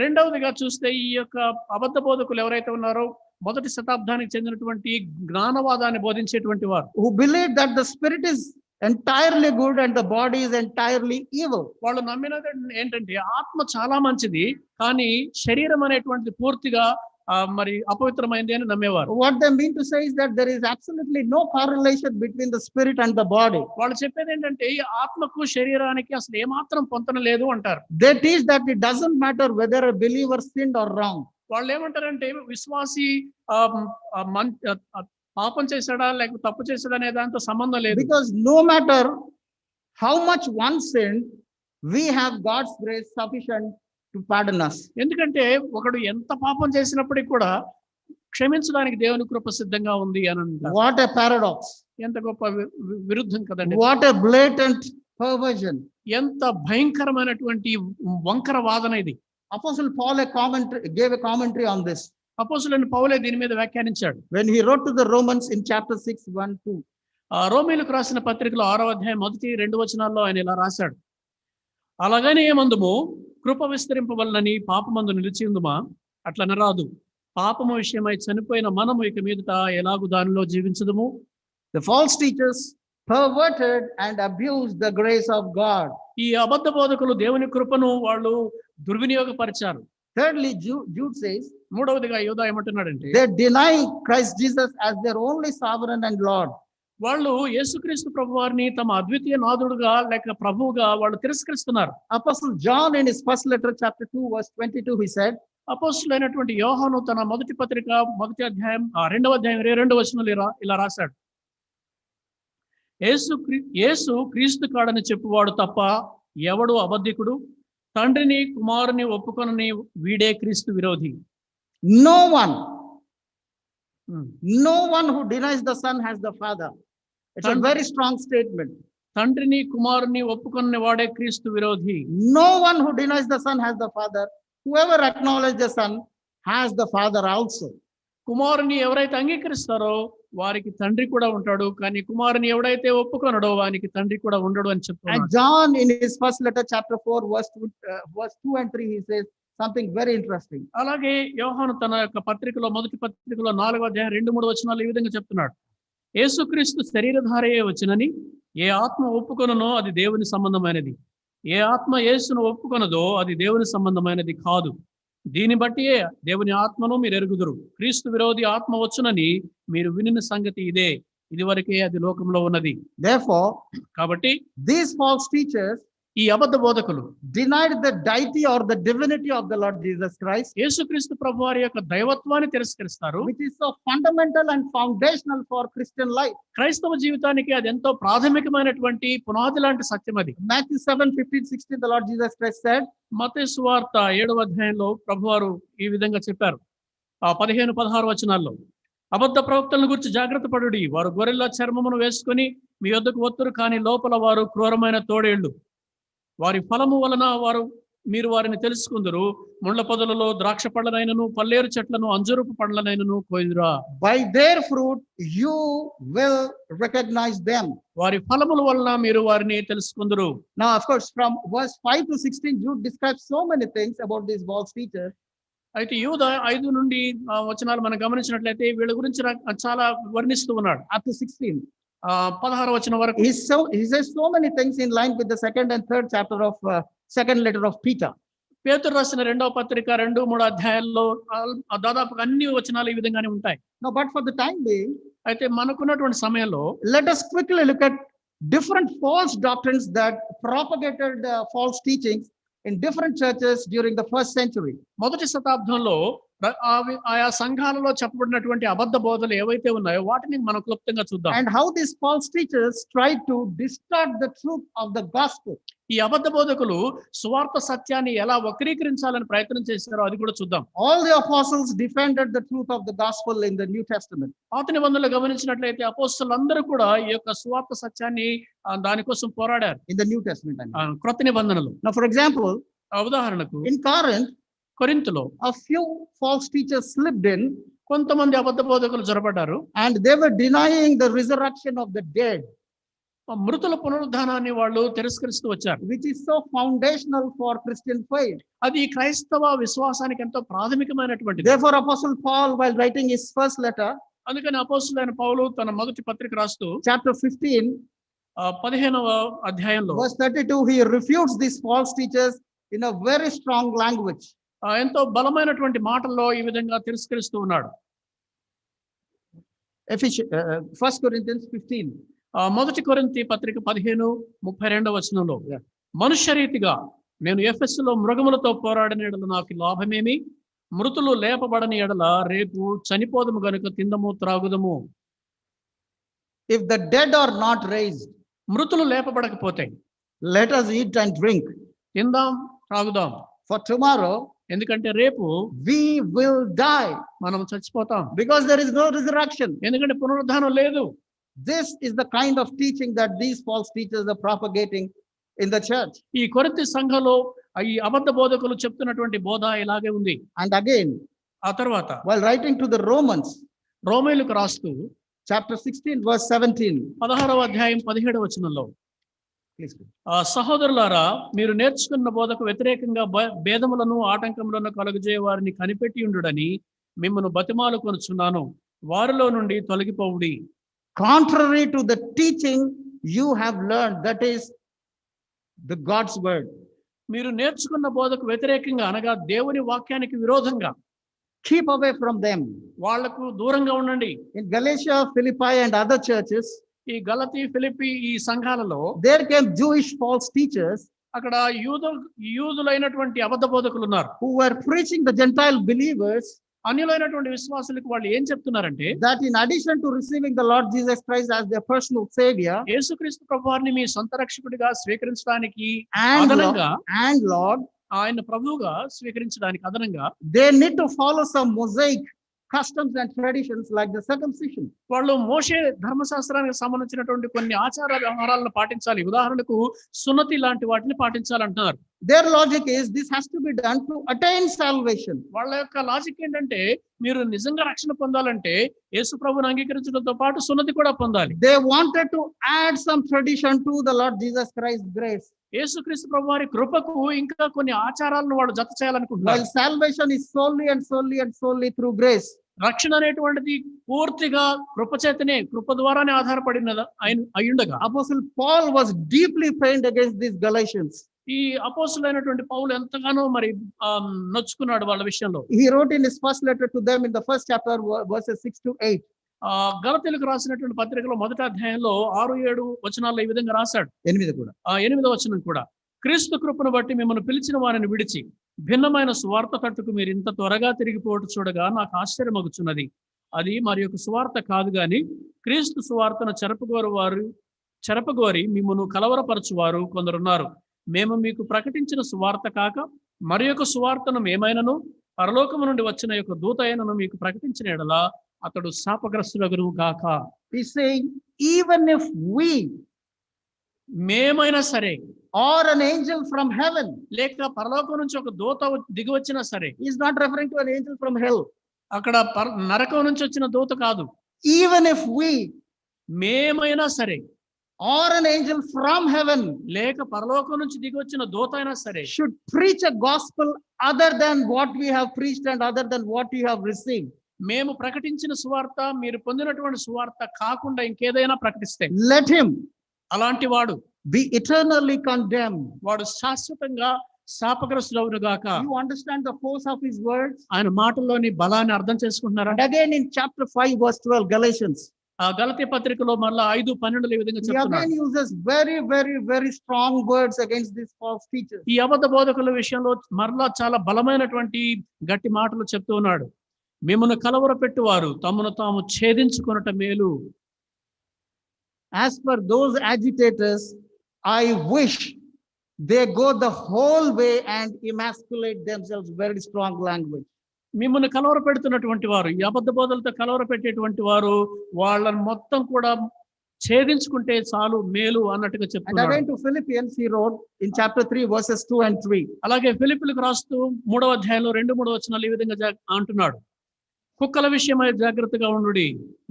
రెండవదిగా చూస్తే ఈ యొక్క అబద్ధ బోధకులు ఎవరైతే ఉన్నారో మొదటి శతాబ్దానికి చెందినటువంటి జ్ఞానవాదాన్ని బోధించేటువంటి వారు, who believed that the spirit is entirely good and the body is entirely evil. వాళ్ళు నమ్మినది ఏంటంటే ఆత్మ చాలా మంచిది కానీ శరీరం అనేటువంటిది పూర్తిగా మరి అపవిత్రమైంది అని నమ్మేవారు. What they mean to say is that there is absolutely no correlation between the spirit and the body. వాళ్ళు చెప్పేది ఏంటంటే ఈ ఆత్మకు శరీరానికి అసలు ఏమాత్రం పొంతన లేదు అంటారు. They teach that it doesn't matter whether a believer sinned or wrong. వాళ్ళు ఏమంటారంటే విశ్వాసి పాపం చేశాడా లేకపోతే తప్పు చేశాడా అనే దాంతో సంబంధం లేదు. Because no matter how much one sinned, we have God's grace sufficient to pardon us. ఎందుకంటే ఒకడు ఎంత పాపం చేసినప్పటికీ కూడా క్షమించడానికి దేవుని కృప సిద్ధంగా ఉంది అని అంటారు. What a paradox. ఎంత గొప్ప విరుద్ధం కదండి. What a blatant perversion. ఎంత భయంకరమైనటువంటి వంకర వాదన ఇది. Apostle Paul gave a commentary on this అపోస్తలుడైన పౌలే దీని మీద వ్యాఖ్యానించాడు. when he wrote to the Romans in chapter 6, 1-2. రోమీయులకు రాసిన పత్రికలో 6వ అధ్యాయం 1-2 వచనాల్లో ఆయన ఇలా రాశాడు. అలాగనే ఏమందుము కృప విస్తరింపవలనని పాపమందు నిలిచి ఉందుమా? అట్లా నరాదు. పాపము విషయమై చనిపోయిన మనము ఇక మీదట ఎలాగు దానిలో జీవించదుము? The false teachers perverted and abused the grace of God. ఈ అబద్ధ బోధకులు దేవుని కృపను వాళ్ళు దుర్వినియోగపరిచారు. Thirdly, Jude says, మూడవదిగా యూదా ఏమంటున్నాడంటే they deny Christ Jesus as their only sovereign and Lord. వాళ్ళు యేసుక్రీస్తు ప్రభువారిని తమ అద్వితీయ నాథుడుగా లేక ప్రభువుగా వాళ్ళు తిరస్కరిస్తున్నారు. Apostle John in his first letter, chapter 2, verse 22, he said, అపోస్తలుడైనటువంటి యోహాను తన మొదటి పత్రిక 1వ అధ్యాయం 2వ అధ్యాయం 22 వచనంలో ఇలా రాశాడు. యేసు క్రీస్తు కాడని చెప్పువాడు తప్ప ఎవడు అబద్ధికుడు? తండ్రిని కుమారుని ఒప్పుకొనని వీడే క్రీస్తు విరోధి. No one who denies the Son has the Father. It's a very strong statement. తండ్రిని కుమారుని ఒప్పుకొనని వాడే క్రీస్తు విరోధి. No one who denies the Son has the Father. Whoever acknowledges the Son has the Father also. కుమారుని ఎవరైతే అంగీకరిస్తారో వారికి తండ్రి కూడా ఉంటాడు, కానీ కుమారుని ఎవడైతే ఒప్పుకొనడో వానికి తండ్రి కూడా ఉండడు అని చెప్తున్నాడు. And John in his first letter, chapter 4, verse 2 and 3, he says something very interesting. అలాగే యోహాను తన యొక్క పత్రికలో మొదటి పత్రికలో 4వ అధ్యాయం 2-3 వచనాలు ఈ విధంగా చెప్తున్నాడు. యేసుక్రీస్తు శరీరధారియే వచ్చినని ఏ ఆత్మ ఒప్పుకొననో అది దేవుని సంబంధమైనది, ఏ ఆత్మ యేసును ఒప్పుకొనదో అది దేవుని సంబంధమైనది కాదు. దీన్ని బట్టియే దేవుని ఆత్మను మీరు ఎరుగుదురు. క్రీస్తు విరోధి ఆత్మ వచ్చునని మీరు వినిన సంగతి ఇదే, ఇది వరకే అది లోకంలో ఉన్నది. Therefore, కాబట్టి these false teachers ఈ అబద్ధ బోధకులు denied the deity or the divinity of the Lord Jesus Christ, యేసుక్రీస్తు ప్రభువారి యొక్క దైవత్వాన్ని తిరస్కరిస్తారు, which is so fundamental and foundational for Christian life. క్రైస్తవ జీవితానికి అది ఎంతో ప్రాథమికమైనటువంటి పునాది లాంటి సత్యం అది. Matthew 7:15-16, the Lord Jesus Christ said, మత్తయి సువార్త 7వ అధ్యాయంలో ప్రభువారు ఈ విధంగా చెప్పారు. 15-16 వచనాల్లో, అబద్ధ ప్రవక్తలను గురించి జాగ్రత్త పడుడి. వారు గొర్రెల చర్మమును వేసుకొని మీ వద్దకు వత్తురు, కానీ లోపల వారు క్రూరమైన తోడేళ్లు. వారి ఫలము వలన మీరు వారిని తెలుసుకుందరు. ముళ్ళ పొదలలో ద్రాక్ష పళ్ళనైనను పల్లేరు చెట్లను అంజూరపు పండ్లనైనను కోయుదురా. By their fruit you will recognize them. వారి ఫలముల వలన మీరు వారిని తెలుసుకుందరు. Now, of course, from verse 5-16, Jude describes so many things about these false teachers. అయితే యూదా 5 నుండి వచనాలు మనం గమనించినట్లయితే వీళ్ళ గురించి చాలా వర్ణిస్తూ ఉన్నాడు. Up to 16. 16వ వచనం వరకు He says so many things in line with the second and third chapter of second letter of Peter. పేతురు రాసిన 2వ పత్రిక 2-3 అధ్యాయాల్లో దాదాపుగా అన్ని వచనాలు ఈ విధంగానే ఉంటాయి. Now, but for the time being, అయితే మనకున్నటువంటి సమయంలో let us quickly look at different false doctrines that propagated false teachings in different churches during the first century. మొదటి శతాబ్దంలో ఆయా సంఘాలలో చెప్పబడినటువంటి అబద్ధ బోధలు ఏవైతే ఉన్నాయో వాటిని మనం క్లుప్తంగా చూద్దాం. And how these false teachers tried to distort the truth of the gospel. ఈ అబద్ధ బోధకులు సువార్త సత్యాన్ని ఎలా వక్రీకరించాలని ప్రయత్నం చేశారో అది కూడా చూద్దాం. All the apostles defended the truth of the gospel in the New Testament. పాత నిబంధనలు గమనించినట్లయితే అపోస్తలులందరూ కూడా ఈ యొక్క సువార్త సత్యాన్ని దానికోసం పోరాడారు. In the New Testament, I mean. క్రొత్త నిబంధనలు. Now, for example, ఉదాహరణకు in Corinth, కొరింథులో a few false teachers slipped in, కొంతమంది అబద్ధ బోధకులు జొరబడ్డారు. and they were denying the resurrection of the dead, మృతుల పునరుద్ధానాన్ని వాళ్ళు తిరస్కరిస్తూ వచ్చారు. which is so foundational for Christian faith. అది క్రైస్తవ విశ్వాసానికి ఎంతో ప్రాథమికమైనటువంటిది. Therefore, Apostle Paul, while writing his first letter, అందుకని అపోస్తలుడైన పౌలు తన మొదటి పత్రిక రాస్తూ chapter 15, 15వ అధ్యాయంలో verse 32, he refutes these false teachers in a very strong language. ఎంతో బలమైనటువంటి మాటల్లో ఈ విధంగా తిరస్కరిస్తూ ఉన్నాడు. 1 Corinthians 15. మొదటి కొరింథీ పత్రిక 15:32 వచనంలో, Yeah. మనుష్య రీతిగా నేను ఎఫెసులో మృగములతో పోరాడిన ఎడల నాకు లాభమేమి? మృతులు లేపబడని ఎడల రేపు చనిపోదము గనుక తిందము త్రాగుదము. If the dead are not raised, మృతులు లేపబడకపోతే let us eat and drink, తిందాం త్రాగుదాం, for tomorrow ఎందుకంటే రేపు we will die, మనం చచ్చిపోతాం, because there is no resurrection. ఎందుకంటే పునరుద్ధానం లేదు. This is the kind of teaching that these false teachers are propagating in the church. ఈ కొరింథీ సంఘంలో ఈ అబద్ధ బోధకులు చెప్తున్నటువంటి బోధ ఇలాగే ఉంది. And again, ఆ తర్వాత while writing to the Romans, రోమీయులకు రాస్తూ chapter 16, verse 17. 16వ అధ్యాయం 17వ వచనంలో, Please. సహోదరులారా, మీరు నేర్చుకున్న బోధకు వ్యతిరేకంగా భేదములను ఆటంకములను కలుగజేయ వారిని కనిపెట్టి ఉండుడని మిమ్మల్ని బతిమాలు కొనుచున్నాను, వారిలో నుండి తొలగిపోవుడి. Contrary to the teaching you have learned, that is the God's word, మీరు నేర్చుకున్న బోధకు వ్యతిరేకంగా అనగా దేవుని వాక్యానికి విరోధంగా keep away from them. వాళ్లకు దూరంగా ఉండండి. In Galatia, Philippi, and other churches, ఈ గలతీ, ఫిలిప్పి ఈ సంఘాలలో there came Jewish false teachers అక్కడ యూదులైనటువంటి అబద్ధ బోధకులు ఉన్నారు. who were preaching the Gentile believers అన్యులైనటువంటి విశ్వాసులకు వాళ్ళు ఏం చెప్తున్నారంటే, that in addition to receiving the Lord Jesus Christ as their personal savior యేసుక్రీస్తు ప్రభువారిని మీ సొంత రక్షకుడిగా స్వీకరించడానికి and అదనంగా, Lord, ఆయన ప్రభువుగా స్వీకరించడానికి అదనంగా they need to follow some Mosaic customs and traditions like the circumcision. వాళ్ళు మోషే ధర్మశాస్త్రానికి సంబంధించినటువంటి కొన్ని ఆచార వ్యవహారాలను పాటించాలి. ఉదాహరణకు సున్నతి లాంటి వాటిని పాటించాలంటున్నారు. Their logic is this has to be done to attain salvation. వాళ్ళ యొక్క లాజిక్ ఏంటంటే, మీరు నిజంగా రక్షణ పొందాలంటే యేసు ప్రభువుని అంగీకరించడంతో పాటు సున్నతి కూడా పొందాలి. They wanted to add some tradition to the Lord Jesus Christ's grace. యేసుక్రీస్తు ప్రభువారి కృపకు ఇంకా కొన్ని ఆచారాలను వాళ్ళు జత చేయాలనుకుంటున్నారు. While salvation is solely through grace. రక్షణ అనేటువంటిది పూర్తిగా కృప చేతనే, కృప ద్వారానే ఆధారపడినది అయ్యుండగా, Apostle Paul was deeply pained against these Galatians. ఈ అపోస్తలుడైనటువంటి పౌలు ఎంతగానో మరి నొచ్చుకున్నాడు వాళ్ళ విషయంలో. He wrote in his first letter to them in the first chapter, verses 6 to 8. గలతీయులకు రాసినటువంటి పత్రికలో మొదటి అధ్యాయంలో 6-7 వచనాల్లో ఈ విధంగా రాశాడు. 8వ వచనం కూడా, క్రీస్తు కృపను బట్టి మిమ్మల్ని పిలిచిన వారిని విడిచి భిన్నమైన సువార్త తట్టుకు మీరు ఇంత త్వరగా తిరిగిపోవటం చూడగా నాకు ఆశ్చర్యమగుచున్నది. అది మరి యొక్క సువార్త కాదు గాని క్రీస్తు సువార్తను చెరపగోరి మిమ్మల్ని కలవరపరచువారు కొందరున్నారు. మేము మీకు ప్రకటించిన సువార్త కాక మరి యొక్క సువార్తను మేమైనను పరలోకము నుండి వచ్చిన యొక్క దూత అయినను మీకు ప్రకటించిన ఎడల అతడు శాపగ్రస్తుడగును గాక. He's saying, even if we, మేమైనా సరే, or an angel from heaven, లేక పరలోకం నుంచి ఒక దూత దిగి వచ్చినా సరే, he's not referring to an angel from hell. అక్కడ నరకం నుంచి వచ్చిన దూత కాదు. Even if we, మేమైనా సరే, or an angel from heaven, లేక పరలోకం నుంచి దిగి వచ్చిన దూత అయినా సరే, should preach a gospel other than what we have preached and other than what you have received, మేము ప్రకటించిన సువార్త మీరు పొందినటువంటి సువార్త కాకుండా ఇంకేదైనా ప్రకటిస్తే, let him అలాంటి వాడు be eternally condemned. వాడు శాశ్వతంగా శాపగ్రస్తుడవునుగాక. You understand the force of his words? ఆయన మాటల్లోని బలాన్ని అర్థం చేసుకుంటున్నారా? And again in chapter 5, verse 12, Galatians, గలతీ పత్రికలో మళ్ళా 5:12 ఈ విధంగా he చెప్తున్నాడు. again uses very strong words against these false teachers. ఈ అబద్ధ బోధకుల విషయంలో మరలా చాలా బలమైనటువంటి గట్టి మాటలు చెప్తూ ఉన్నాడు. మిమ్మల్ని కలవరపెట్టువారు తమను తాము ఛేదించుకొనుట మేలు. As per those agitators, I wish they go the whole way and emasculate themselves. Very strong language. మిమ్మల్ని కలవర పెడుతున్నటువంటి వారు, ఈ అబద్ధ బోధలతో కలవర పెట్టేటువంటి వారు వాళ్ళని మొత్తం కూడా ఛేదించుకుంటే చాలు మేలు అన్నట్టుగా And చెప్తున్నారు. again to Philippians, he wrote in chapter 3, verses 2 and 3. అలాగే ఫిలిప్పీయులకు రాస్తూ 3వ అధ్యాయంలో 2-3 వచనాలు ఈ విధంగా అంటున్నాడు. కుక్కల విషయమై జాగ్రత్తగా ఉండుడి,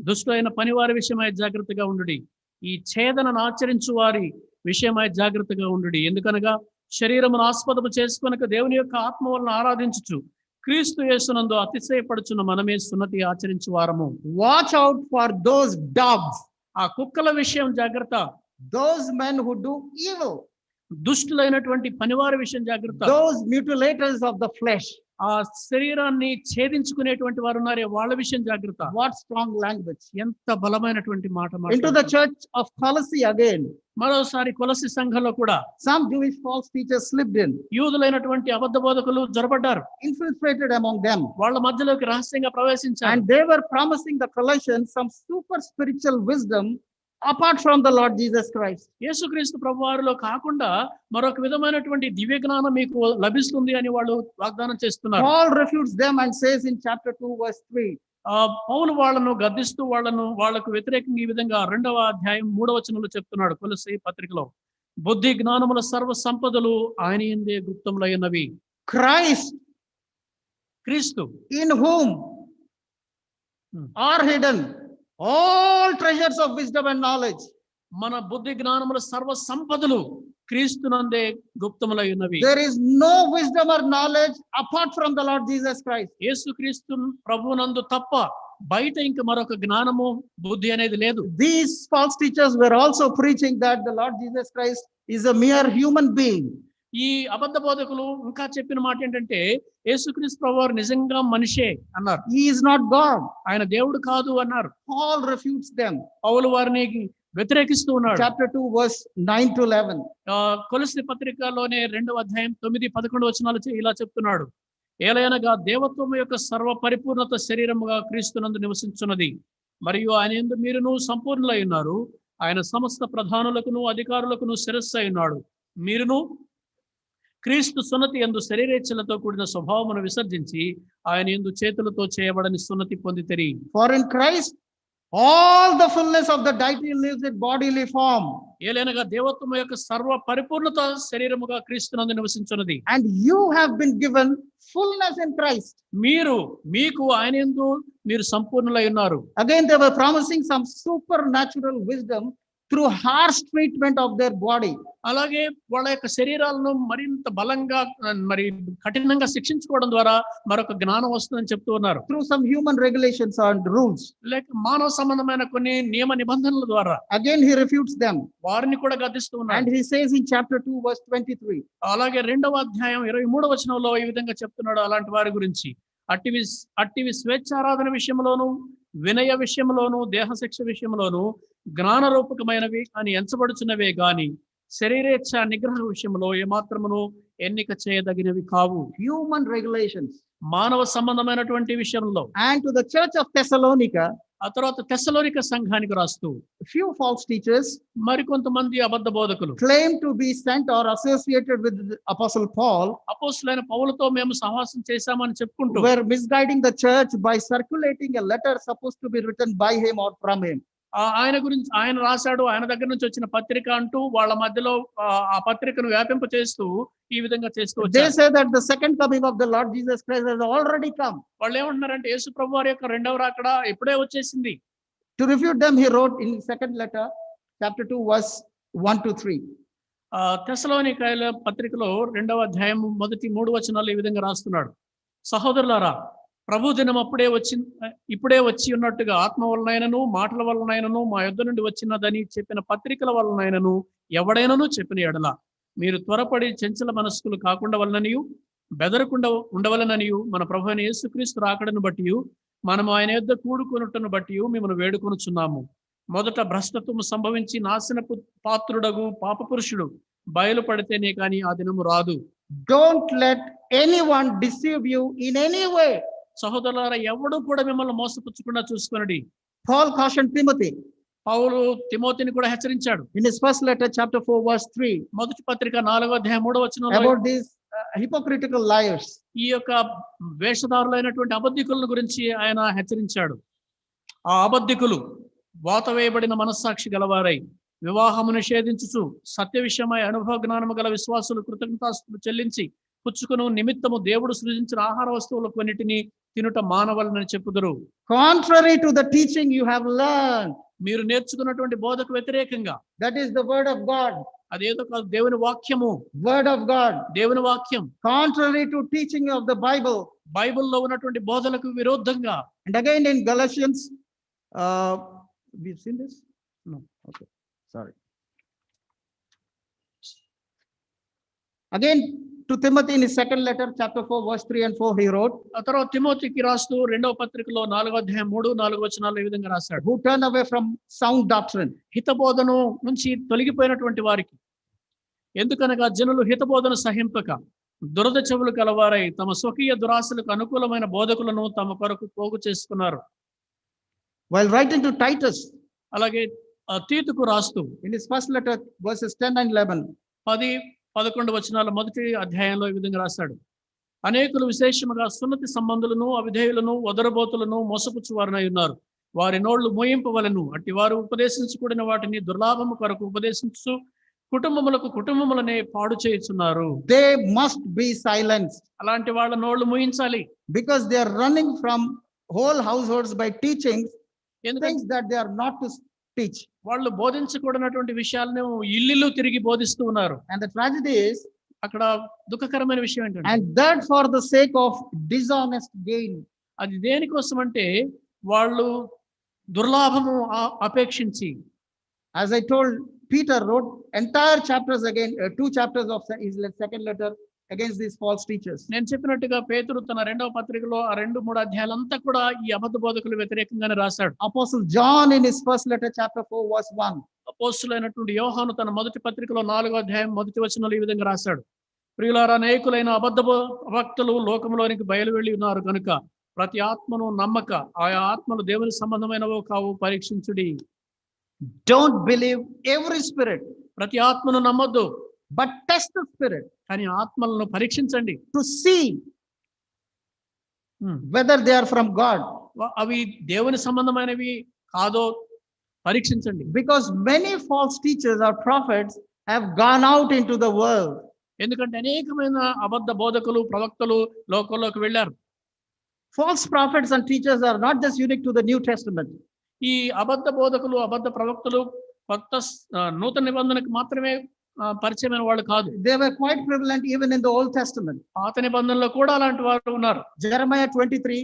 దుష్టులైన పనివారి విషయమై జాగ్రత్తగా ఉండుడి, ఈ ఛేదనను ఆచరించు వారి విషయమై జాగ్రత్తగా ఉండుడి. ఎందుకనగా శరీరమును ఆస్పదము చేసుకొనక దేవుని యొక్క ఆత్మ వలన ఆరాధించుచు క్రీస్తు యేసునందు అతిశయపడుచున్న మనమే సున్నతి ఆచరించు వారము. Watch out for those dogs, ఆ కుక్కల విషయం జాగ్రత్త, those men who do evil, దుష్టులైనటువంటి పనివారి విషయం జాగ్రత్త, those mutilators of the flesh. ఆ శరీరాన్ని ఛేదించుకునేటువంటి వారు ఉన్నారే వాళ్ళ విషయం జాగ్రత్త. What strong language. ఎంత బలమైనటువంటి మాట Into the మాట్లాడుతున్నారు. church of Colossae again, మరోసారి కొలసి సంఘంలో కూడా some Jewish false teachers slipped in, యూదులైనటువంటి అబద్ధ బోధకులు జొరబడ్డారు. infiltrated among them, వాళ్ళ మధ్యలోకి రహస్యంగా ప్రవేశించారు. and they were promising the Colossians some super spiritual wisdom apart from the Lord Jesus Christ. యేసుక్రీస్తు ప్రభువారిలో కాకుండా మరొక విధమైనటువంటి దివ్య జ్ఞానం మీకు లభిస్తుంది అని వాళ్ళు వాగ్దానం చేస్తున్నారు. Paul refutes them and says in chapter 2, verse 3, పౌలు వాళ్ళను గద్దిస్తూ వాళ్లకు వ్యతిరేకంగా ఈ విధంగా 2వ అధ్యాయం 3వ వచనంలో చెప్తున్నాడు. కొలస్సీ పత్రికలో బుద్ధి జ్ఞానముల సర్వ సంపదలు ఆయన యందే గుప్తములైనవి. Christ, క్రీస్తు, in whom are hidden all treasures of wisdom and knowledge. మన బుద్ధి జ్ఞానముల సర్వ సంపదలు క్రీస్తునందే గుప్తములై ఉన్నవి. There is no wisdom or knowledge apart from the Lord Jesus Christ. యేసుక్రీస్తు ప్రభువునందు తప్ప బయట ఇంకా మరొక జ్ఞానము బుద్ధి అనేది లేదు. These false teachers were also preaching that the Lord Jesus Christ is a mere human being. ఈ అబద్ధ బోధకులు ఇంకా చెప్పిన మాట ఏంటంటే యేసుక్రీస్తు ప్రభువారు నిజంగా మనిషే అన్నారు. He is not God. ఆయన దేవుడు కాదు అన్నారు. Paul refutes them. పౌలు వారిని వ్యతిరేకిస్తూ ఉన్నాడు. Chapter 2, verse 9 to 11. కొలస్సీ పత్రికలోనే 2వ అధ్యాయం 9-11 వచనాలు ఇలా చెప్తున్నాడు. ఏలయనగా దేవత్వం యొక్క సర్వ పరిపూర్ణత శరీరముగా క్రీస్తునందు నివసించున్నది, మరియు ఆయన యందు మీరును సంపూర్ణులై ఉన్నారు. ఆయన సమస్త ప్రధానులకును అధికారులకును శిరస్సు అయి ఉన్నాడు. మీరును క్రీస్తు సున్నతి యందు శరీరేచ్ఛలతో కూడిన స్వభావమును విసర్జించి ఆయన యందు చేతులతో చేయబడని సున్నతి పొందితిరి. For in Christ all the fullness of the deity lives in bodily form. ఏలైనగా దేవత్వం యొక్క సర్వ పరిపూర్ణత శరీరముగా క్రీస్తునందు నివసించున్నది. And you have been given fullness in Christ. మీకు ఆయన యందు మీరు సంపూర్ణులై ఉన్నారు. Again, they were promising some supernatural wisdom through harsh treatment of their body. అలాగే వాళ్ళ యొక్క శరీరాలను మరింత బలంగా మరి కఠినంగా శిక్షించుకోవడం ద్వారా మరొక జ్ఞానం వస్తుందని చెప్తూ ఉన్నారు. Through some human regulations and rules. లేక మానవ సంబంధమైన కొన్ని నియమ నిబంధనల ద్వారా. Again, he refutes them. వారిని కూడా గద్దిస్తూ ఉన్నారు. And he says in chapter 2, verse 23. అలాగే 2వ అధ్యాయం 23వ వచనంలో ఈ విధంగా చెప్తున్నాడు అలాంటి వారి గురించి. అట్టివి స్వేచ్ఛారాధన విషయంలోను, వినయ విషయంలోను, దేహశిక్ష విషయంలోను జ్ఞానరూపకమైనవి అని ఎంచబడుచున్నవే గాని శరీరేచ్ఛ నిగ్రహ విషయంలో ఏమాత్రమును ఎన్నిక చేయదగినవి కావు. Human regulations. మానవ సంబంధమైనటువంటి విషయంలో. And to the church of Thessalonica, ఆ తర్వాత తెస్సలోనిక సంఘానికి రాస్తూ few false teachers, మరికొంతమంది అబద్ధ బోధకులు, claim to be sent or associated with the Apostle Paul, అపోస్తలుడైన పౌలుతో మేము సహవాసం చేశామని చెప్పుకుంటూ were misguiding the church by circulating a letter supposed to be written by him or from him. ఆయన గురించి ఆయన రాశాడు, ఆయన దగ్గర నుంచి వచ్చిన పత్రిక అంటూ వాళ్ళ మధ్యలో ఆ పత్రికను వ్యాపింప చేస్తూ ఈ విధంగా చేస్తూ They వచ్చారు. say that the second coming of the Lord Jesus Christ has already come. వాళ్ళు ఏమంటున్నారంటే యేసు ప్రభువారి యొక్క 2వ రాకడ ఇప్పుడే వచ్చేసింది. To refute them, he wrote in second letter, chapter 2, verse 1 to 3. తెస్సలోనికైల పత్రికలో 2వ అధ్యాయం మొదటి 3 వచనాలు ఈ విధంగా రాస్తున్నాడు. సహోదరులారా, ప్రభు దినం ఇప్పుడే వచ్చి ఉన్నట్టుగా ఆత్మ వలనైనను మాటల వలనైనను మా యొద్ద నుండి వచ్చినదని చెప్పిన పత్రికల వలనైనను ఎవడైనను చెప్పిన ఎడల మీరు త్వరపడి చంచల మనస్కులు కాకుండా వలననియు బెదరకుండా ఉండవలననియు మన ప్రభు అయిన యేసుక్రీస్తు రాకడను బట్టి మనము ఆయన యొద్ద కూడుకొనుటను బట్టి మిమ్మల్ని వేడుకొనుచున్నాము. మొదట భ్రష్టత్వము సంభవించి నాశనపు పాత్రుడగు పాపపురుషుడు బయలుపడితేనే కానీ ఆ దినము రాదు. Don't let anyone deceive you in any way. సహోదరులారా, ఎవడు కూడా మిమ్మల్ని మోసపుచ్చకుండా చూసుకొనడి. Paul cautioned Timothy. పౌలు తిమోతిని కూడా హెచ్చరించాడు. In his first letter, chapter 4, verse 3, మొదటి పత్రిక 4వ అధ్యాయం 3వ వచనంలో about these hypocritical liars. ఈ యొక్క వేషధారులైనటువంటి అబద్ధికులను గురించి ఆయన హెచ్చరించాడు. ఆ అబద్ధికులు వాత వేయబడిన మనస్సాక్షి గలవారై వివాహము నిషేధించుచు సత్య విషయమై అనుభవ జ్ఞానము గల విశ్వాసులు కృతజ్ఞతాస్తులు చెల్లించి పుచ్చుకును నిమిత్తము దేవుడు సృజించిన ఆహార వస్తువులు కొన్నిటిని తినుట మానవలనని చెప్పుదురు. Contrary to the teaching you have learned. మీరు నేర్చుకున్నటువంటి బోధకు వ్యతిరేకంగా. That is the word of God. అదేదో కాదు, దేవుని వాక్యము. Word of God. దేవుని వాక్యం. Contrary to teaching of the Bible. బైబిల్లో ఉన్నటువంటి బోధలకు విరుద్ధంగా. And again in Galatians, we've seen this? No. Okay. Sorry. Again to Timothy in his second letter, chapter 4, verse 3 and 4, he wrote, ఆ తర్వాత తిమోతికి రాస్తూ 2వ పత్రికలో 4వ అధ్యాయం 3-4 వచనాలు ఈ విధంగా రాశాడు. who turn away from sound doctrine. హితబోధను నుంచి తొలగిపోయినటువంటి వారికి. ఎందుకనగా జనులు హితబోధన సహింపక దురద చెవులు కలవారై తమ స్వకీయ దురాశలకు అనుకూలమైన బోధకులను తమ కొరకు పోగు చేసుకున్నారు. While writing to Titus, అలాగే తీతుకు రాస్తూ in his first letter, verses 10 and 11, 10-11 వచనాల మొదటి అధ్యాయంలో ఈ విధంగా రాశాడు. అనేకులు విశేషముగా సున్నతి సంబంధులను అవిధేయులను వదరబోతులను మోసపుచ్చువారనై ఉన్నారు. వారి నోళ్లు మోయింపవలను. అట్టి వారు ఉపదేశించకూడిన వాటిని దుర్లాభము కొరకు ఉపదేశించు కుటుంబములనే పాడు చేయుచున్నారు. they must be silenced అలాంటి వాళ్ళ నోళ్లు మూయించాలి. because they are running from whole households by teaching ఎందుకంటే things that they are not to teach. వాళ్ళు బోధించకూడనటువంటి విషయాలను ఇల్లు తిరిగి బోధిస్తూ ఉన్నారు. And the tragedy is, అక్కడ దుఃఖకరమైన విషయం ఏంటంటే, and that for the sake of dishonest gain. అది దేనికోసం అంటే వాళ్ళు దుర్లాభము అపేక్షించి. As I told, Peter wrote entire chapters again, 2 chapters of his second letter against these false teachers. నేను చెప్పినట్టుగా పేతురు తన 2వ పత్రికలో ఆ 2-3 అధ్యాయాలంతా కూడా ఈ అబద్ధ బోధకులు వ్యతిరేకంగానే రాశాడు. Apostle John in his first letter, chapter 4, verse 1. అపోస్తులైనటువంటి యోహాను తన మొదటి పత్రికలో 4వ అధ్యాయం 1వ వచనంలో ఈ విధంగా రాశాడు. ప్రియులారా, అనేకులైన అబద్ధ భక్తులు లోకంలోనికి బయలు వెళ్ళి ఉన్నారు కనుక ప్రతి ఆత్మను నమ్మక ఆయా ఆత్మలు దేవుని సంబంధమైనవో కావు పరీక్షించుడి. Don't believe every spirit, ప్రతి ఆత్మను నమ్మొద్దు, but test the spirit కానీ ఆత్మలను పరీక్షించండి. to see whether they are from God. అవి దేవుని సంబంధమైనవి కాదో పరీక్షించండి. Because many false teachers or prophets have gone out into the world. ఎందుకంటే అనేకమైన అబద్ధ బోధకులు ప్రవక్తలు లోకంలోకి వెళ్ళారు. False prophets and teachers are not just unique to the New Testament. ఈ అబద్ధ బోధకులు అబద్ధ ప్రవక్తలు నూతన నిబంధనకు మాత్రమే పరిచయమైన వాళ్ళు కాదు. They were quite prevalent even in the Old Testament. పాత నిబంధనలో కూడా అలాంటి వారు ఉన్నారు. Jeremiah 23,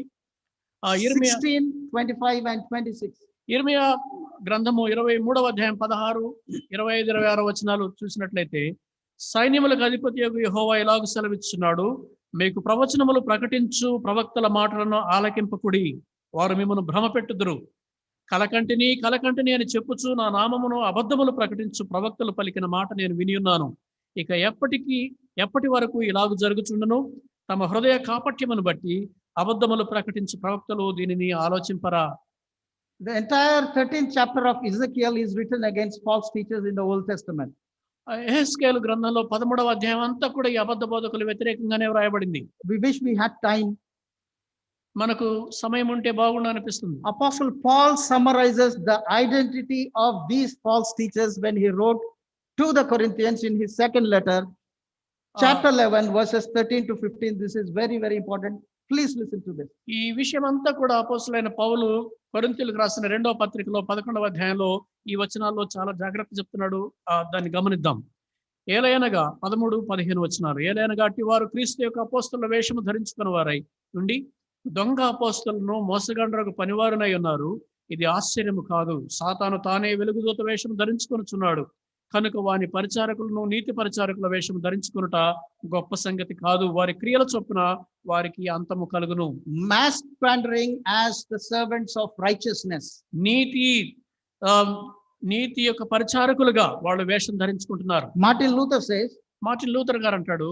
ఇర్మియా 16, 25 and 26. ఇర్మియా గ్రంథము 23వ అధ్యాయం 16, 25, 26 వచనాలు చూసినట్లయితే, సైన్యములకు అధిపతియగు యెహోవా ఇలాగు సెలవిచ్చున్నాడు, మీకు ప్రవచనములు ప్రకటించు ప్రవక్తల మాటలను ఆలకింపకుడి, వారు మిమ్మల్ని భ్రమపెట్టుదురు. కలకంటిని అని చెప్పుచు నా నామమును అబద్ధములు ప్రకటించు ప్రవక్తలు పలికిన మాట నేను వినియున్నాను. ఇక ఎప్పటి వరకు ఇలాగు జరుగుచుండును? తమ హృదయ కాపట్యమును బట్టి అబద్ధములు ప్రకటించు ప్రవక్తలు దీనిని ఆలోచింపరా. The entire 13th chapter of Ezekiel is written against false teachers in the Old Testament. యెహెజ్కేలు గ్రంథంలో 13వ అధ్యాయం అంతా కూడా ఈ అబద్ధ బోధకులు వ్యతిరేకంగానే వ్రాయబడింది. We wish we had time. మనకు సమయం ఉంటే బాగుండు అనిపిస్తుంది. Apostle Paul summarizes the identity of these false teachers when he wrote to the Corinthians in his second letter, chapter 11, verses 13 to 15. This is very, very important. Please listen to this. ఈ విషయం అంతా కూడా అపోస్తలుడైన పౌలు కొరింథీయులకు రాసిన 2వ పత్రికలో 11వ అధ్యాయంలో ఈ వచనాల్లో చాలా జాగ్రత్త చెప్తున్నాడు. దాన్ని గమనిద్దాం. ఏలయనగా 13, 15 వచనాలు. ఏలయనగా అట్టి వారు క్రీస్తు యొక్క అపోస్తలుల వేషము ధరించుకున్న వారై ఉండి దొంగ అపోస్తలులను మోసగండ్రకు పనివారునై ఉన్నారు. ఇది ఆశ్చర్యము కాదు. సాతాను తానే వెలుగుదూత వేషం ధరించుకొనుచున్నాడు కనుక వాని పరిచారకులను నీతి పరిచారకుల వేషం ధరించుకొనుట గొప్ప సంగతి కాదు. వారి క్రియల చొప్పున వారికి అంతము కలుగును. Mask pandering as the servants of righteousness. నీతి యొక్క పరిచారకులుగా వాళ్ళు వేషం ధరించుకుంటున్నారు. Martin Luther says, Martin Luther గారు అంటాడు,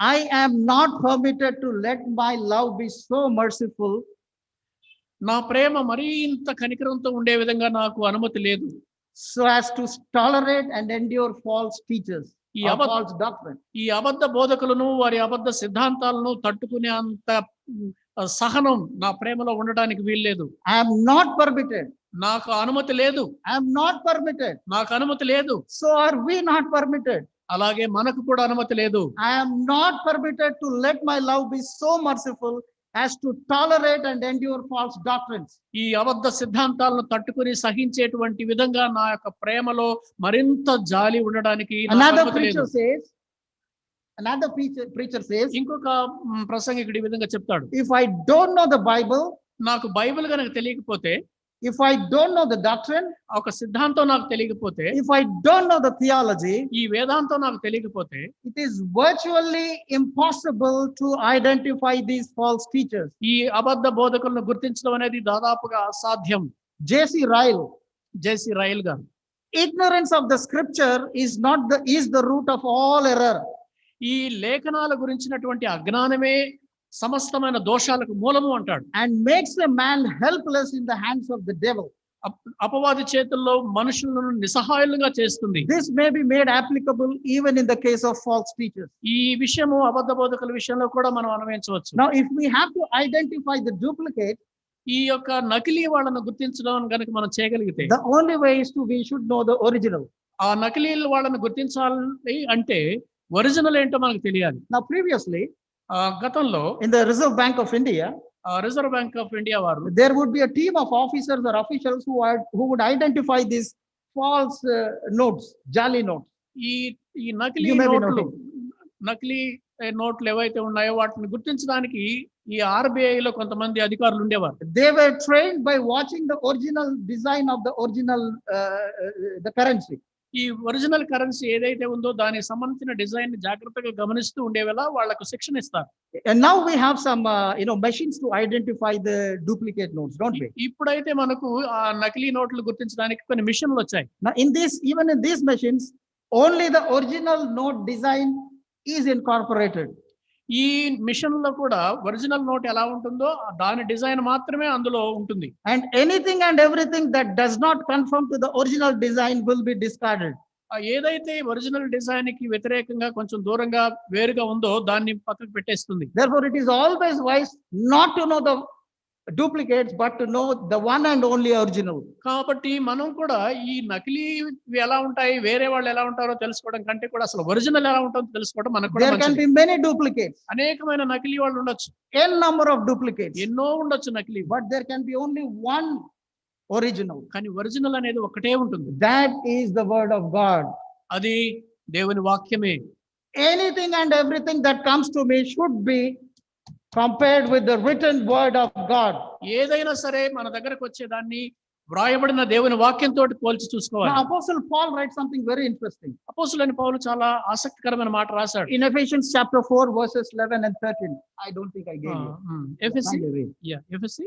I am not permitted to let my love be so merciful. నా ప్రేమ మరీ ఇంత కనికరంతో ఉండే విధంగా నాకు అనుమతి లేదు. so as to tolerate and endure false teachers ఈ or అబద్ధ false doctrine. ఈ అబద్ధ బోధకులను వారి అబద్ధ సిద్ధాంతాలను తట్టుకునే అంత సహనం నా ప్రేమలో ఉండడానికి వీల్లేదు. I am not permitted. నాకు అనుమతి లేదు. I am not permitted. నాకు అనుమతి లేదు. So are we not permitted? అలాగే మనకు కూడా అనుమతి లేదు. I am not permitted to let my love be so merciful as to tolerate and endure false doctrines. ఈ అబద్ధ సిద్ధాంతాలను తట్టుకుని సహించేటువంటి విధంగా నా యొక్క ప్రేమలో మరింత జాలి ఉండడానికి నాకు Another అనుమతి లేదు. preacher says, ఇంకొక ప్రసంగికుడు ఈ విధంగా చెప్తాడు, if I don't know the Bible, నాకు బైబిల్ గనక తెలియకపోతే, if I don't know the doctrine, ఒక సిద్ధాంతం నాకు తెలియకపోతే, if I don't know the theology, ఈ వేదాంతం నాకు తెలియకపోతే, it is virtually impossible to identify these false teachers. ఈ అబద్ధ బోధకులను గుర్తించడం అనేది దాదాపుగా అసాధ్యం. J.C. Ryle, జేసీ రైల్ గారు, ignorance of the scripture is the root of all error. ఈ లేఖనాల గురించినటువంటి అజ్ఞానమే సమస్తమైన దోషాలకు మూలము అంటాడు. And makes a man helpless in the hands of the devil. అపవాది చేతుల్లో మనుషులను నిస్సహాయులుగా చేస్తుంది. This may be made applicable even in the case of false teachers. ఈ విషయము అబద్ధ బోధకుల విషయంలో కూడా మనం అన్వయించవచ్చు. Now, if we have to identify the duplicate, ఈ యొక్క నకిలీ వాళ్ళను గుర్తించడం గనుక మనం చేయగలిగితే, the only way is we should know the original. ఆ నకిలీ వాళ్ళను గుర్తించాలి అంటే ఒరిజినల్ ఏంటో మనకు తెలియాలి. Now, previously, గతంలో in the Reserve Bank of India, reserve bank of India వారు there would be a team of officers or officials who would identify these false notes, jali notes. ఈ నకిలీ You may be నోట్లు, noting. నకిలీ నోట్లు ఏవైతే ఉన్నాయో వాటిని గుర్తించడానికి ఈ ఆర్బిఐ లో కొంతమంది అధికారులు ఉండేవారు. They were trained by watching the original design of the original the currency. ఈ ఒరిజినల్ కరెన్సీ ఏదైతే ఉందో దానికి సంబంధించిన డిజైన్ ని జాగ్రత్తగా గమనిస్తూ ఉండేవేళ వాళ్ళకు శిక్షణ ఇస్తారు. And now we have some machines to identify the duplicate notes, don't we? ఇప్పుడైతే మనకు ఆ నకిలీ నోట్లు గుర్తించడానికి కొన్ని మిషన్లు వచ్చాయి. Now even in these machines, only the original note design is incorporated. ఈ మిషన్ లో కూడా ఒరిజినల్ నోట్ ఎలా ఉంటుందో దాని డిజైన్ మాత్రమే అందులో ఉంటుంది. And anything and everything that does not conform to the original design will be discarded. ఏదైతే ఒరిజినల్ డిజైన్ కి వ్యతిరేకంగా కొంచెం దూరంగా వేరుగా ఉందో దాన్ని పక్కకు పెట్టేస్తుంది. Therefore, it is always wise not to know the duplicates, but to know the one and only original. కాబట్టి మనం కూడా ఈ నకిలీ ఎలా ఉంటాయి, వేరే వాళ్ళు ఎలా ఉంటారో తెలుసుకోవడం కంటే కూడా అసలు ఒరిజినల్ ఎలా ఉంటుందో తెలుసుకోవడం మనకు కూడా There can మంచిది. be many duplicates, అనేకమైన నకిలీ వాళ్ళు ఉండొచ్చు, n number of duplicates, ఎన్నో ఉండొచ్చు నకిలీ, but there can be only one original. కానీ ఒరిజినల్ అనేది ఒకటే ఉంటుంది. That is the word of God. అది దేవుని వాక్యమే. Anything and everything that comes to me should be compared with the written word of God. ఏదైనా సరే మన దగ్గరకు వచ్చేదాన్ని వ్రాయబడిన దేవుని వాక్యంతో పోల్చి చూసుకోవాలి. Now, Apostle Paul writes something very interesting. అపోస్తలుడైన పౌలు చాలా ఆసక్తికరమైన మాట రాశాడు. In Ephesians chapter 4, verses 11 and 13. I don't think I gave you. ఎఫెసీ Kindly read. ఎఫెసీ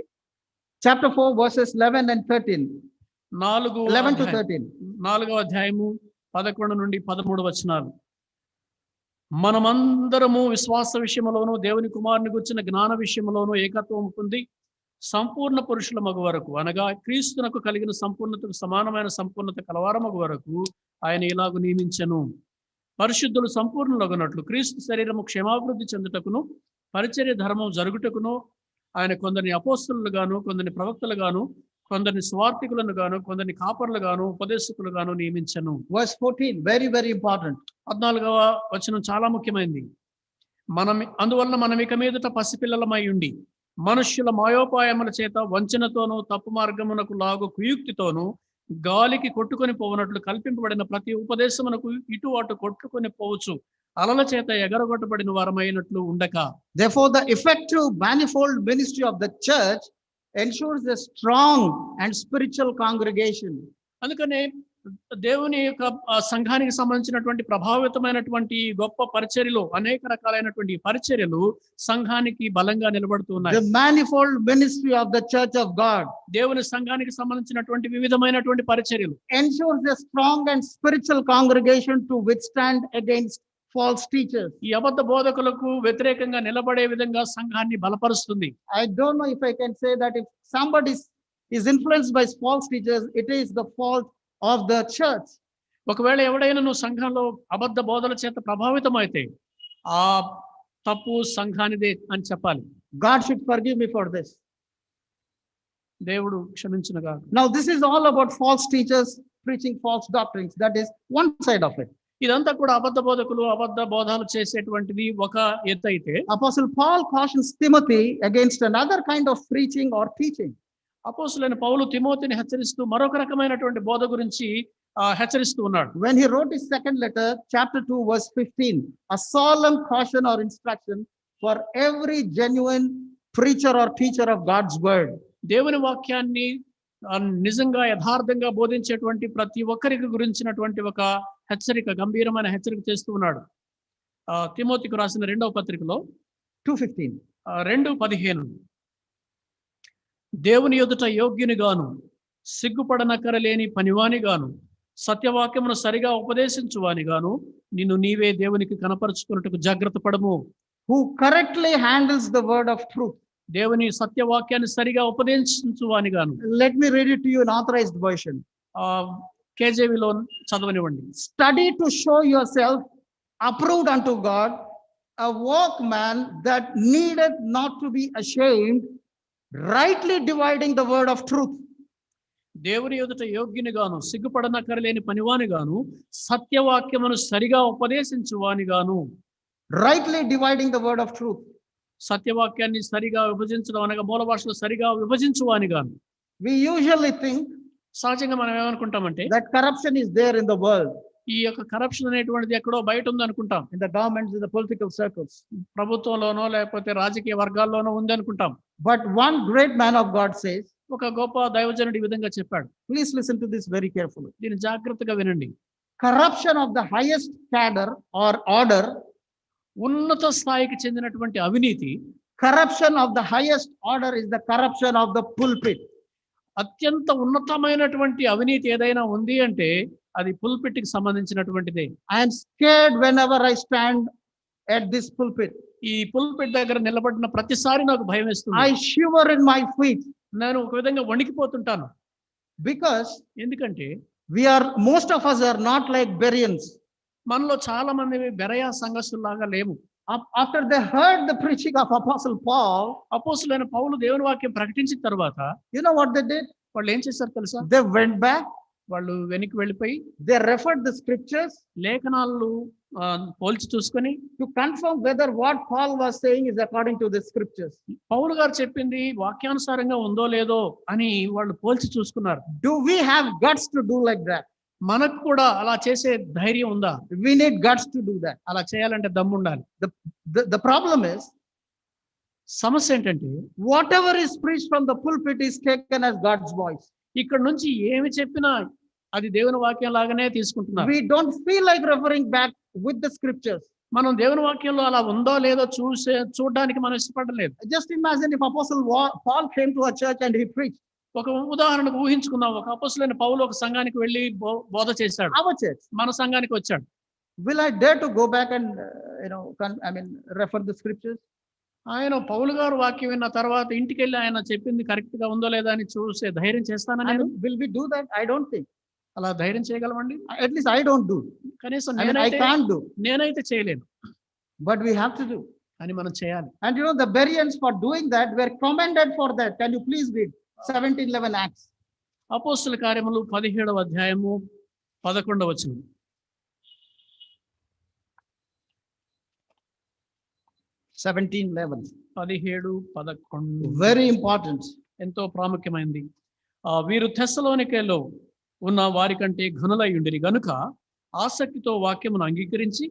Chapter 4, verses 11 and 13. 11 to 13. 4వ అధ్యాయము 11 నుండి 13 వచనాలు. మనమందరము విశ్వాస విషయములోను దేవుని కుమారుని గురించిన జ్ఞాన విషయములోను ఏకత్వం పొంది సంపూర్ణ పురుషుల మగు వరకు, అనగా క్రీస్తునకు కలిగిన సంపూర్ణతకు సమానమైన సంపూర్ణత కలవారమగు వరకు ఆయన ఇలాగు నియమించెను. పరిశుద్ధులు సంపూర్ణులగునట్లు క్రీస్తు శరీరము క్షేమాభివృద్ధి చెందుటకును పరిచర్య ధర్మం జరుగుటకును ఆయన కొందరిని అపోస్తలుగాను, కొందరిని ప్రవక్తలుగాను, కొందరిని స్వార్థికులను గాను, కొందరిని కాపర్లుగాను, ఉపదేశకులుగాను నియమించెను. Verse 14, very, very important. 14వ వచనం చాలా ముఖ్యమైనది. అందువలన మనం ఇక మీదట పసిపిల్లలమై ఉండి మనుష్యుల మాయోపాయముల చేత వంచనతోనూ తప్పు మార్గమునకు లాగు కుయుక్తితోనూ గాలికి కొట్టుకొని పోవునట్లు కల్పింపబడిన ప్రతి ఉపదేశమునకు ఇటు అటు కొట్టుకొని పోవచ్చు అలల చేత ఎగరగొట్టబడిన వారమైనట్లు ఉండక. Therefore, the effective manifold ministry of the church ensures a strong and spiritual congregation. అందుకనే దేవుని యొక్క సంఘానికి సంబంధించినటువంటి ప్రభావితమైనటువంటి గొప్ప పరిచర్యలు, అనేక రకాలైనటువంటి పరిచర్యలు సంఘానికి బలంగా నిలబడుతూ ఉన్నాయి. The manifold ministry of the church of God దేవుని సంఘానికి సంబంధించినటువంటి వివిధమైనటువంటి పరిచర్యలు ensures a strong and spiritual congregation to withstand against false teachers. ఈ అబద్ధ బోధకులకు వ్యతిరేకంగా నిలబడే విధంగా సంఘాన్ని బలపరుస్తుంది. I don't know if I can say that if somebody is influenced by false teachers, it is the fault of the church, ఒకవేళ ఎవడైనా నువ్వు సంఘంలో అబద్ధ బోధల చేత ప్రభావితం అయితే ఆ తప్పు సంఘానిదే అని చెప్పాలి. God should forgive me for this. దేవుడు క్షమించునుగా. Now, this is all about false teachers preaching false doctrines. That is one side of it. ఇదంతా కూడా అబద్ధ బోధకులు అబద్ధ బోధాలు చేసేటువంటిది ఒక ఎత్తు అయితే, Apostle Paul cautions Timothy against another kind of preaching or teaching. అపోస్తులైన పౌలు తిమోతిని హెచ్చరిస్తూ మరొక రకమైనటువంటి బోధ గురించి హెచ్చరిస్తూ ఉన్నాడు. When he wrote his second letter, chapter 2, verse 15, a solemn caution or instruction for every genuine preacher or teacher of God's word. దేవుని వాక్యాన్ని నిజంగా యథార్థంగా బోధించేటువంటి ప్రతి ఒక్కరికి గురించినటువంటి ఒక హెచ్చరిక, గంభీరమైన హెచ్చరిక చేస్తూ ఉన్నాడు. తిమోతికి రాసిన 2వ పత్రికలో 2:15. 2:15 దేవుని ఎదుట యోగ్యునిగాను సిగ్గుపడనక్కరలేని పనివానిగాను సత్యవాక్యమును సరిగా ఉపదేశించువానిగాను నిన్ను నీవే దేవునికి కనపరుచుకున్నట్టుకు జాగ్రత్త పడము. Who correctly handles the word of truth. దేవుని సత్యవాక్యాన్ని సరిగా ఉపదేశించువానిగాను. Let me read it to you in authorized version. కేజేవిలో చదవనివ్వండి. Study to show yourself approved unto God, a workman that needeth not to be ashamed, rightly dividing the word of truth. దేవుని ఎదుట యోగ్యునిగాను సిగ్గుపడనక్కరలేని పనివానిగాను సత్యవాక్యమును సరిగా ఉపదేశించువానిగాను. Rightly dividing the word of truth. సత్యవాక్యాన్ని సరిగా విభజించడం అనగా మూల భాషలో సరిగా విభజించువానిగాను. We usually think సహజంగా మనం ఏమనుకుంటామంటే that corruption is there in the world, ఈ యొక్క కరప్షన్ అనేటువంటిది ఎక్కడో బయట ఉంది అనుకుంటాం. in the governments, in the political circles. ప్రభుత్వంలోనో లేకపోతే రాజకీయ వర్గాల్లోనో ఉంది అనుకుంటాం. But one great man of God says, ఒక గొప్ప దైవజనుడు ఈ విధంగా చెప్పాడు. please listen to this very carefully. దీన్ని జాగ్రత్తగా వినండి. Corruption of the highest cadre or order, ఉన్నత స్థాయికి చెందినటువంటి అవినీతి, corruption of the highest order is the corruption of the pulpit. అత్యంత ఉన్నతమైనటువంటి అవినీతి ఏదైనా ఉంది అంటే అది pulpit కి సంబంధించినటువంటిదే. I am scared whenever I stand at this pulpit. ఈ pulpit దగ్గర నిలబడిన ప్రతిసారి నాకు భయం వేస్తుంది. I shiver in my feet నేను ఒక విధంగా వణికిపోతుంటాను. because ఎందుకంటే most of us are not like Bereans. మనలో చాలా మంది బెరయా సంఘస్థుల్లాగా లేము. After they heard the preaching of Apostle Paul, అపోస్తులైన పౌలు దేవుని వాక్యం ప్రకటించిన తర్వాత you know what they did? వాళ్ళు ఏం చేశారు తెలుసా? They went back, వాళ్ళు వెనక్కి వెళ్ళిపోయి they referred the scriptures లేఖనాలు పోల్చి చూసుకొని to confirm whether what Paul was saying is according to the scriptures. పౌలు గారు చెప్పింది వాక్యానుసారంగా ఉందో లేదో అని వాళ్ళు పోల్చి చూసుకున్నారు. Do we have guts to do like that? మనకు కూడా అలా చేసే ధైర్యం ఉందా? We need guts to do that. అలా చేయాలంటే దమ్ము ఉండాలి. The problem is, సమస్య ఏంటంటే whatever is preached from the pulpit is taken as God's voice. ఇక్కడ నుంచి ఏమి చెప్పినా అది దేవుని వాక్యం లాగానే తీసుకుంటున్నారు. We don't feel like referring back with the scriptures. మనం దేవుని వాక్యంలో అలా ఉందో లేదో చూడడానికి మనం ఇష్టపడలేదు. Just imagine if Apostle Paul came to a church and he preached. ఒక ఉదాహరణకు ఊహించుకుందాం. ఒక అపోస్తలుడైన పౌలు ఒక సంఘానికి వెళ్ళి బోధ చేశాడు. Our church. మన సంఘానికి వచ్చాడు. Will I dare to go back and refer the scriptures? ఆయన పౌలు గారు వాక్యం విన్న తర్వాత ఇంటికి వెళ్ళి ఆయన చెప్పింది కరెక్ట్ గా ఉందో లేదా అని చూసే ధైర్యం చేస్తానని నేను. Will we do that? I don't think. అలా ధైర్యం చేయగలమండి? At least I don't do. కనీసం I can't do. నేనైతే చేయలేను. But we have to do. అని మనం చేయాలి. And you know the Bereans for doing that were commended for that. Can you please read 17:11 Acts? అపోస్తుల కార్యములు 17వ అధ్యాయము 11వ వచనం. 17:11. 17:11 Very important. ఎంతో ప్రాముఖ్యమైనది. వీరు తెస్సలోనికేలో ఉన్న వారి కంటే ఘనులై ఉండిరి గనుక ఆసక్తితో వాక్యమును అంగీకరించి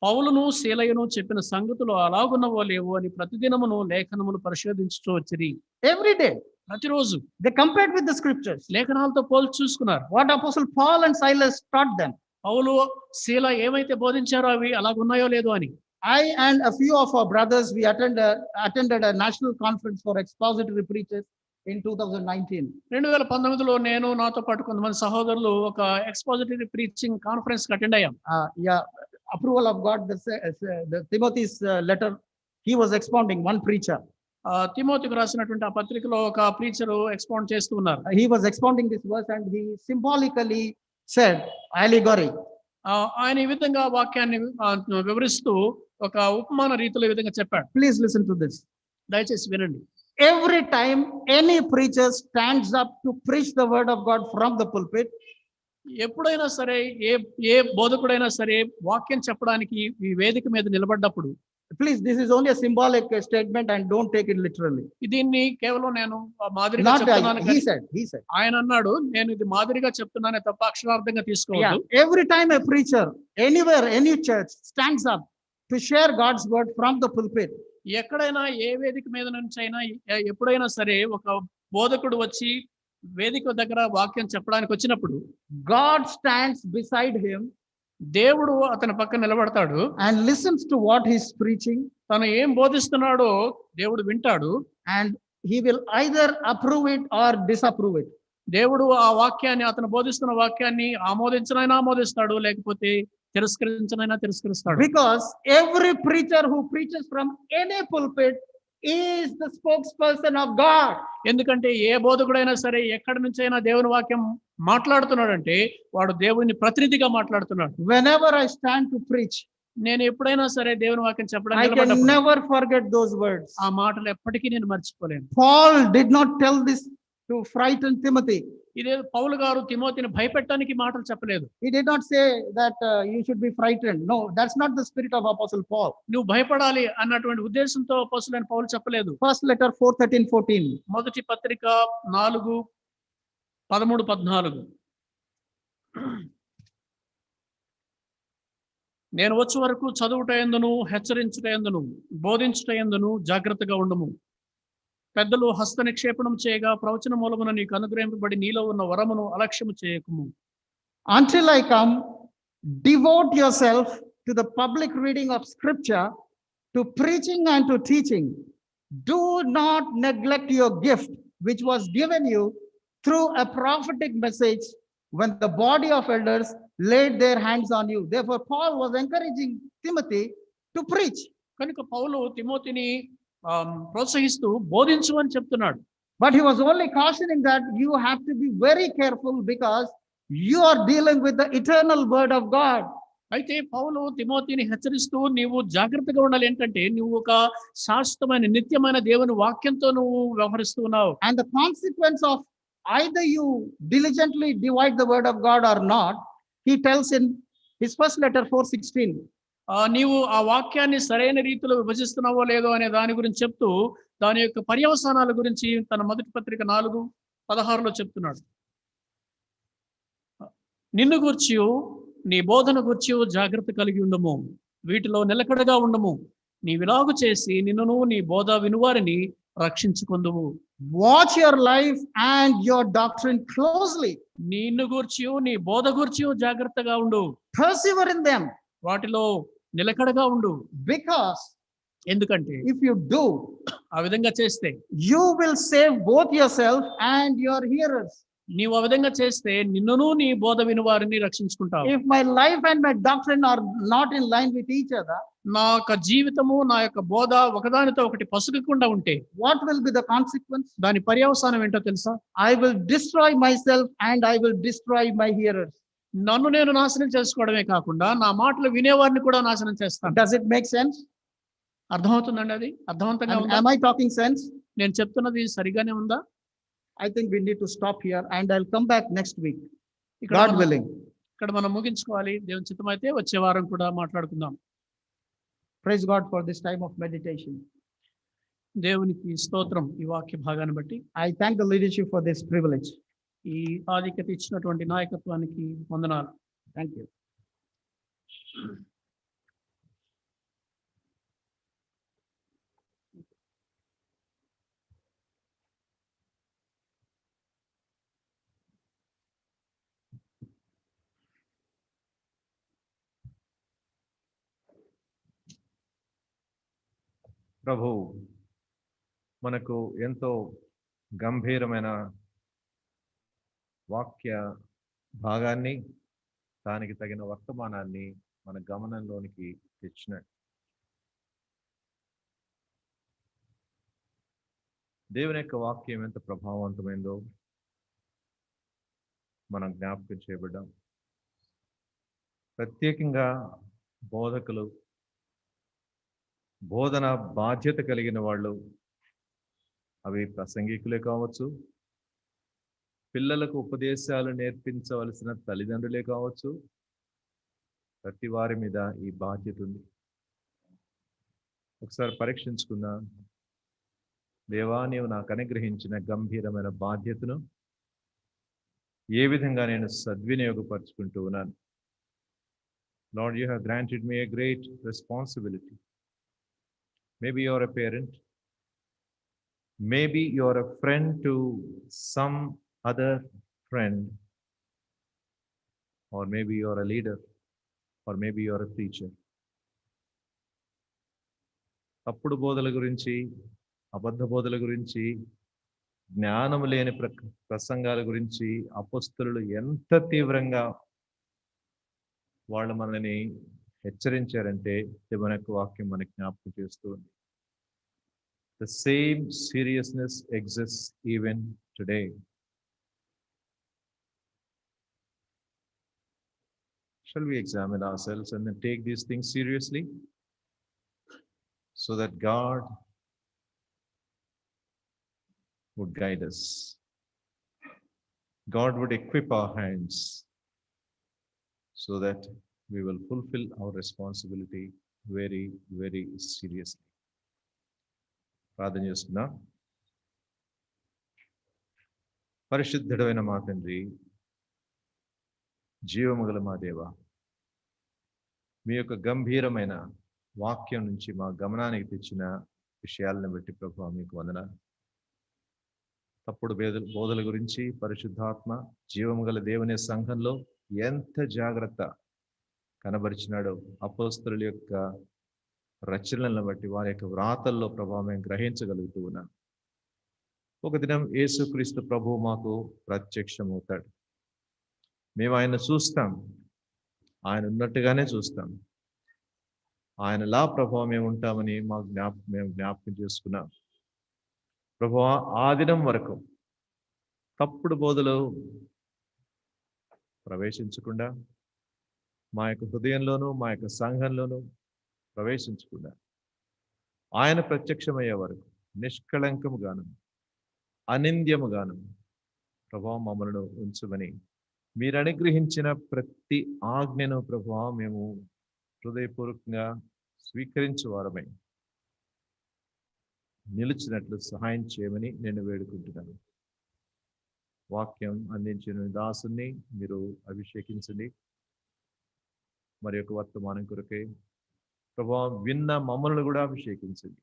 పౌలును శీలయును చెప్పిన సంగతులు అలాగున్నవో లేవో అని ప్రతిదినమును లేఖనములు పరిశోధించుతూ వచ్చిరి. Every day. ప్రతిరోజు They compared with the scriptures. లేఖనాలతో పోల్చి చూసుకున్నారు. What Apostle Paul and Silas taught them. పౌలు శీల ఏమైతే బోధించారో అవి అలాగున్నాయో లేదో అని. I and a few of our brothers, we attended a national conference for expository preachers in 2019. 2019లో నేను నాతో పాటు కొంతమంది సహోదరులు ఒక ఎక్స్పోజిటరీ ప్రీచింగ్ కాన్ఫరెన్స్ కి అటెండ్ అయ్యాం. Approval of God, the Timothy's letter, he was expounding, one preacher. తిమోతికి రాసినటువంటి ఆ పత్రికలో ఒక ప్రీచరు ఎక్స్పౌండ్ చేస్తూ ఉన్నారు. He was expounding this verse and he symbolically said, allegory. ఆయన ఈ విధంగా వాక్యాన్ని వివరిస్తూ ఒక ఉపమాన రీతిలో ఈ విధంగా చెప్పాడు. Please listen to this. దయచేసి వినండి. Every time any preacher stands up to preach the word of God from the pulpit, ఎప్పుడైనా సరే ఏ బోధకుడైనా సరే వాక్యం చెప్పడానికి ఈ వేదిక మీద నిలబడ్డప్పుడు, please, this is only a symbolic statement and don't take it literally. దీన్ని కేవలం నేను మాదిరిగా Not చెప్తున్నాను he కానీ said. ఆయన అన్నాడు, నేను ఇది మాదిరిగా చెప్తున్నానే తప్ప అక్షరార్థంగా Yeah, తీసుకోవద్దు. every time a preacher, anywhere, any church stands up to share God's word from the pulpit, ఎక్కడైనా ఏ వేదిక మీద నుంచి అయినా ఎప్పుడైనా సరే ఒక బోధకుడు వచ్చి వేదిక దగ్గర వాక్యం చెప్పడానికి వచ్చినప్పుడు God stands beside him దేవుడు అతని పక్కన నిలబడతాడు. and listens to what he's preaching, తను ఏం బోధిస్తున్నాడో దేవుడు వింటాడు. and he will either approve it or disapprove it. దేవుడు ఆ వాక్యాన్ని, అతను బోధిస్తున్న వాక్యాన్ని ఆమోదించనైనా ఆమోదిస్తాడు, లేకపోతే తిరస్కరించనైనా తిరస్కరిస్తాడు. Because every preacher who preaches from any pulpit is the spokesperson of God. ఎందుకంటే ఏ బోధకుడైనా సరే ఎక్కడి నుంచైనా దేవుని వాక్యం మాట్లాడుతున్నాడంటే వాడు దేవుని ప్రతినిధిగా మాట్లాడుతున్నాడు. Whenever I stand to preach, నేను ఎప్పుడైనా సరే దేవుని వాక్యం I చెప్పడానికి can నిలబడ్డప్పుడు never forget those words. ఆ మాటలు ఎప్పటికీ నేను మర్చిపోలేను. Paul did not tell this to frighten Timothy. ఇదే పౌలు గారు తిమోతిని భయపెట్టడానికి మాటలు చెప్పలేదు. He did not say that you should be frightened. No, that's not the spirit of Apostle Paul. నువ్వు భయపడాలి అన్నటువంటి ఉద్దేశంతో అపోస్తలుడైన పౌలు చెప్పలేదు. First letter 4:13-14. మొదటి పత్రిక 4:13-14. నేను వచ్చే వరకు చదువుట యందును హెచ్చరించుట యందును బోధించుట యందును జాగ్రత్తగా ఉండము. పెద్దలు హస్త నిక్షేపణం చేయగా ప్రవచన మూలమున నీకు అనుగ్రహింపబడి నీలో ఉన్న వరమును అలక్ష్యము చేయకము. Until I come, devote yourself to the public reading of scripture, to preaching and to teaching. Do not neglect your gift, which was given you through a prophetic message when the body of elders laid their hands on you. Therefore, Paul was encouraging Timothy to preach. కనుక పౌలు తిమోతిని ప్రోత్సహిస్తూ బోధించు అని చెప్తున్నాడు. But he was only cautioning that you have to be very careful because you are dealing with the eternal word of God. అయితే పౌలు తిమోతిని హెచ్చరిస్తూ నీవు జాగ్రత్తగా ఉండాలి. ఏంటంటే నువ్వు ఒక శాశ్వతమైన నిత్యమైన దేవుని వాక్యంతో నువ్వు వ్యవహరిస్తూ ఉన్నావు. And the consequence of either you diligently divide the word of God or not, he tells in his first letter 4:16. నీవు ఆ వాక్యాన్ని సరైన రీతిలో విభజిస్తున్నావో లేదో అనే దాని గురించి చెప్తూ దాని యొక్క పర్యవసానాల గురించి తన మొదటి పత్రిక 4:16 చెప్తున్నాడు. నిన్ను గూర్చి నీ బోధన గూర్చి జాగ్రత్త కలిగి ఉండము, వీటిలో నిలకడగా ఉండము. నీవిలాగు చేసి నిన్నును నీ బోధ వినువారిని రక్షించుకొందువు. Watch your life and your doctrine closely. నిన్ను గూర్చి నీ బోధ గూర్చి జాగ్రత్తగా ఉండు. Persevere in them. వాటిలో నిలకడగా ఉండు. Because ఎందుకంటే if you do, ఆ విధంగా చేస్తే you will save both yourself and your hearers. నీవు ఆ విధంగా చేస్తే నిన్నును నీ బోధ వినువారిని రక్షించుకుంటావు. If my life and my doctrine are not in line with each other, నా యొక్క జీవితము నా యొక్క బోధ ఒకదానితో ఒకటి పసుగకుండా ఉంటే what will be the consequence? దాని పర్యవసానం ఏంటో తెలుసా? I will destroy myself and I will destroy my hearers. నన్ను నేను నాశనం చేసుకోవడమే కాకుండా నా మాటలు వినేవారిని కూడా నాశనం చేస్తాను. Does it make sense? అర్థమవుతుందండి? అది అర్థవంతంగా ఉందా? Am I talking sense? నేను చెప్తున్నది సరిగానే ఉందా? I think we need to stop here and I'll come back next week, ఇక్కడ God మనం- willing. ఇక్కడ మనం ముగించుకోవాలి. దేవుని చిత్తమైతే వచ్చే వారం కూడా మాట్లాడుకుందాం. Praise God for this time of meditation. దేవునికి స్తోత్రం ఈ వాక్య భాగాన్ని బట్టి. I thank the leadership for this privilege. ఈ ఆధిక్యత ఇచ్చినటువంటి నాయకత్వానికి వందనాలు. Thank you. ప్రభు మనకు ఎంతో గంభీరమైన వాక్య భాగాన్ని, దానికి తగిన వర్తమానాన్ని మన గమనంలోనికి తెచ్చినాడు. దేవుని యొక్క వాక్యం ఎంత ప్రభావవంతమైందో మనం జ్ఞాపకం చేయబడ్డాం. ప్రత్యేకంగా బోధకులు, బోధన బాధ్యత కలిగిన వాళ్ళు, అవి ప్రసంగికులే కావచ్చు, పిల్లలకు ఉపదేశాలు నేర్పించవలసిన తల్లిదండ్రులే కావచ్చు, ప్రతి వారి మీద ఈ బాధ్యత ఉంది. ఒకసారి పరీక్షించుకుందాం. దేవా, నీవు నాకు అనుగ్రహించిన గంభీరమైన బాధ్యతను ఏ విధంగా నేను సద్వినియోగపరుచుకుంటూ ఉన్నాను? Lord, you have granted me a great responsibility. Maybe you are a parent. Maybe you are a friend to some other friend. Or maybe you are a leader. Or maybe you are a preacher. తప్పుడు బోధల గురించి, అబద్ధ బోధల గురించి, జ్ఞానము లేని ప్రసంగాల గురించి అపొస్తలులు ఎంత తీవ్రంగా వాళ్ళు మనల్ని హెచ్చరించారంటే దేవుని యొక్క వాక్యం మనకి జ్ఞాపకం చేస్తూ ఉంది. The same seriousness exists even today. Shall we examine ourselves and then take these things seriously so that God would guide us. God would equip our hands so that we will fulfill our responsibility very, very seriously. ప్రార్థన చేస్తున్నా. పరిశుద్ధుడైన మా తండ్రి, జీవముగల మా దేవ, మీ యొక్క గంభీరమైన వాక్యం నుంచి మా గమనానికి తెచ్చిన విషయాలను బట్టి ప్రభువా మీకు వందనాలు. తప్పుడు బోధల గురించి పరిశుద్ధాత్మ జీవముగల దేవుని సంఘంలో ఎంత జాగ్రత్త కనబరిచినాడో అపోస్తలుల యొక్క రచనలను బట్టి, వారి యొక్క వ్రాతల్లో ప్రభావం మేము గ్రహించగలుగుతూ ఉన్నాం. ఒక దినం యేసుక్రీస్తు ప్రభువు మాకు ప్రత్యక్షమవుతాడు. మేము ఆయన చూస్తాం, ఆయన ఉన్నట్టుగానే చూస్తాం. ఆయనలా ప్రభావం మేము ఉంటామని మేము జ్ఞాపకం చేసుకున్నాం. ప్రభువా, ఆ దినం వరకు తప్పుడు బోధలు ప్రవేశించకుండా, మా యొక్క హృదయంలోనూ మా యొక్క సంఘంలోనూ ప్రవేశించకుండా, ఆయన ప్రత్యక్షమయ్యే వరకు నిష్కళంకముగాను అనింద్యముగాను ప్రభావం మమ్మల్ని ఉంచమని మీరు అనుగ్రహించిన ప్రతి ఆజ్ఞను ప్రభావం మేము హృదయపూర్వకంగా స్వీకరించేవారమై నిలిచినట్లు సహాయం చేయమని నేను వేడుకుంటున్నాను. వాక్యం అందించిన దాసుని మీరు అభిషేకించండి. మరి యొక్క వర్తమానం కొరకే ప్రభావం విన్న మమ్మల్ని కూడా అభిషేకించండి.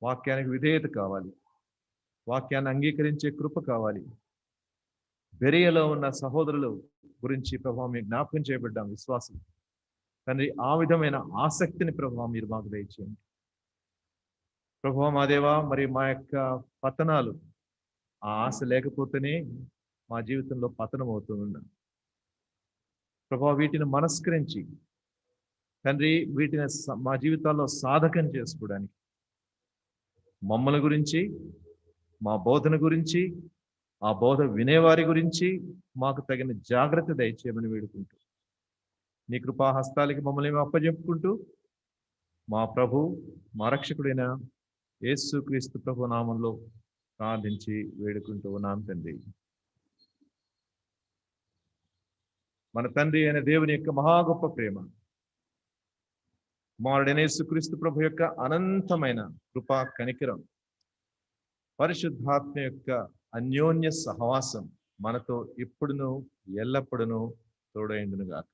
వాక్యానికి విధేయత కావాలి, వాక్యాన్ని అంగీకరించే కృప కావాలి. బెరియలో ఉన్న సహోదరులు గురించి ప్రభావం మీరు జ్ఞాపకం చేయబడ్డాం, విశ్వాసం తండ్రి. ఆ విధమైన ఆసక్తిని ప్రభావం మీరు మాకు దయచేయండి. ప్రభావం మా దేవా, మరి మా యొక్క పతనాలు, ఆ ఆశ లేకపోతేనే మా జీవితంలో పతనం అవుతుంది ప్రభావ. వీటిని మనస్కరించి తండ్రి, వీటిని మా జీవితాల్లో సాధకం చేసుకోవడానికి మమ్మల్ని గురించి, మా బోధన గురించి, ఆ బోధ వినేవారి గురించి మాకు తగిన జాగ్రత్త దయచేయమని వేడుకుంటూ, నీ కృపాహస్తాలకి మమ్మల్ని అప్పజెప్పుకుంటూ, మా ప్రభు మా రక్షకుడైన యేసుక్రీస్తు ప్రభు నామంలో ప్రార్థించి వేడుకుంటూ ఉన్నాం తండ్రి. మన తండ్రి అయిన దేవుని యొక్క మహా గొప్ప ప్రేమ, కుమారుడైన యేసుక్రీస్తు ప్రభు యొక్క అనంతమైన కృపా కనికరం, పరిశుద్ధాత్మ యొక్క అన్యోన్య సహవాసం మనతో ఇప్పుడును ఎల్లప్పుడును తోడైండును గాక.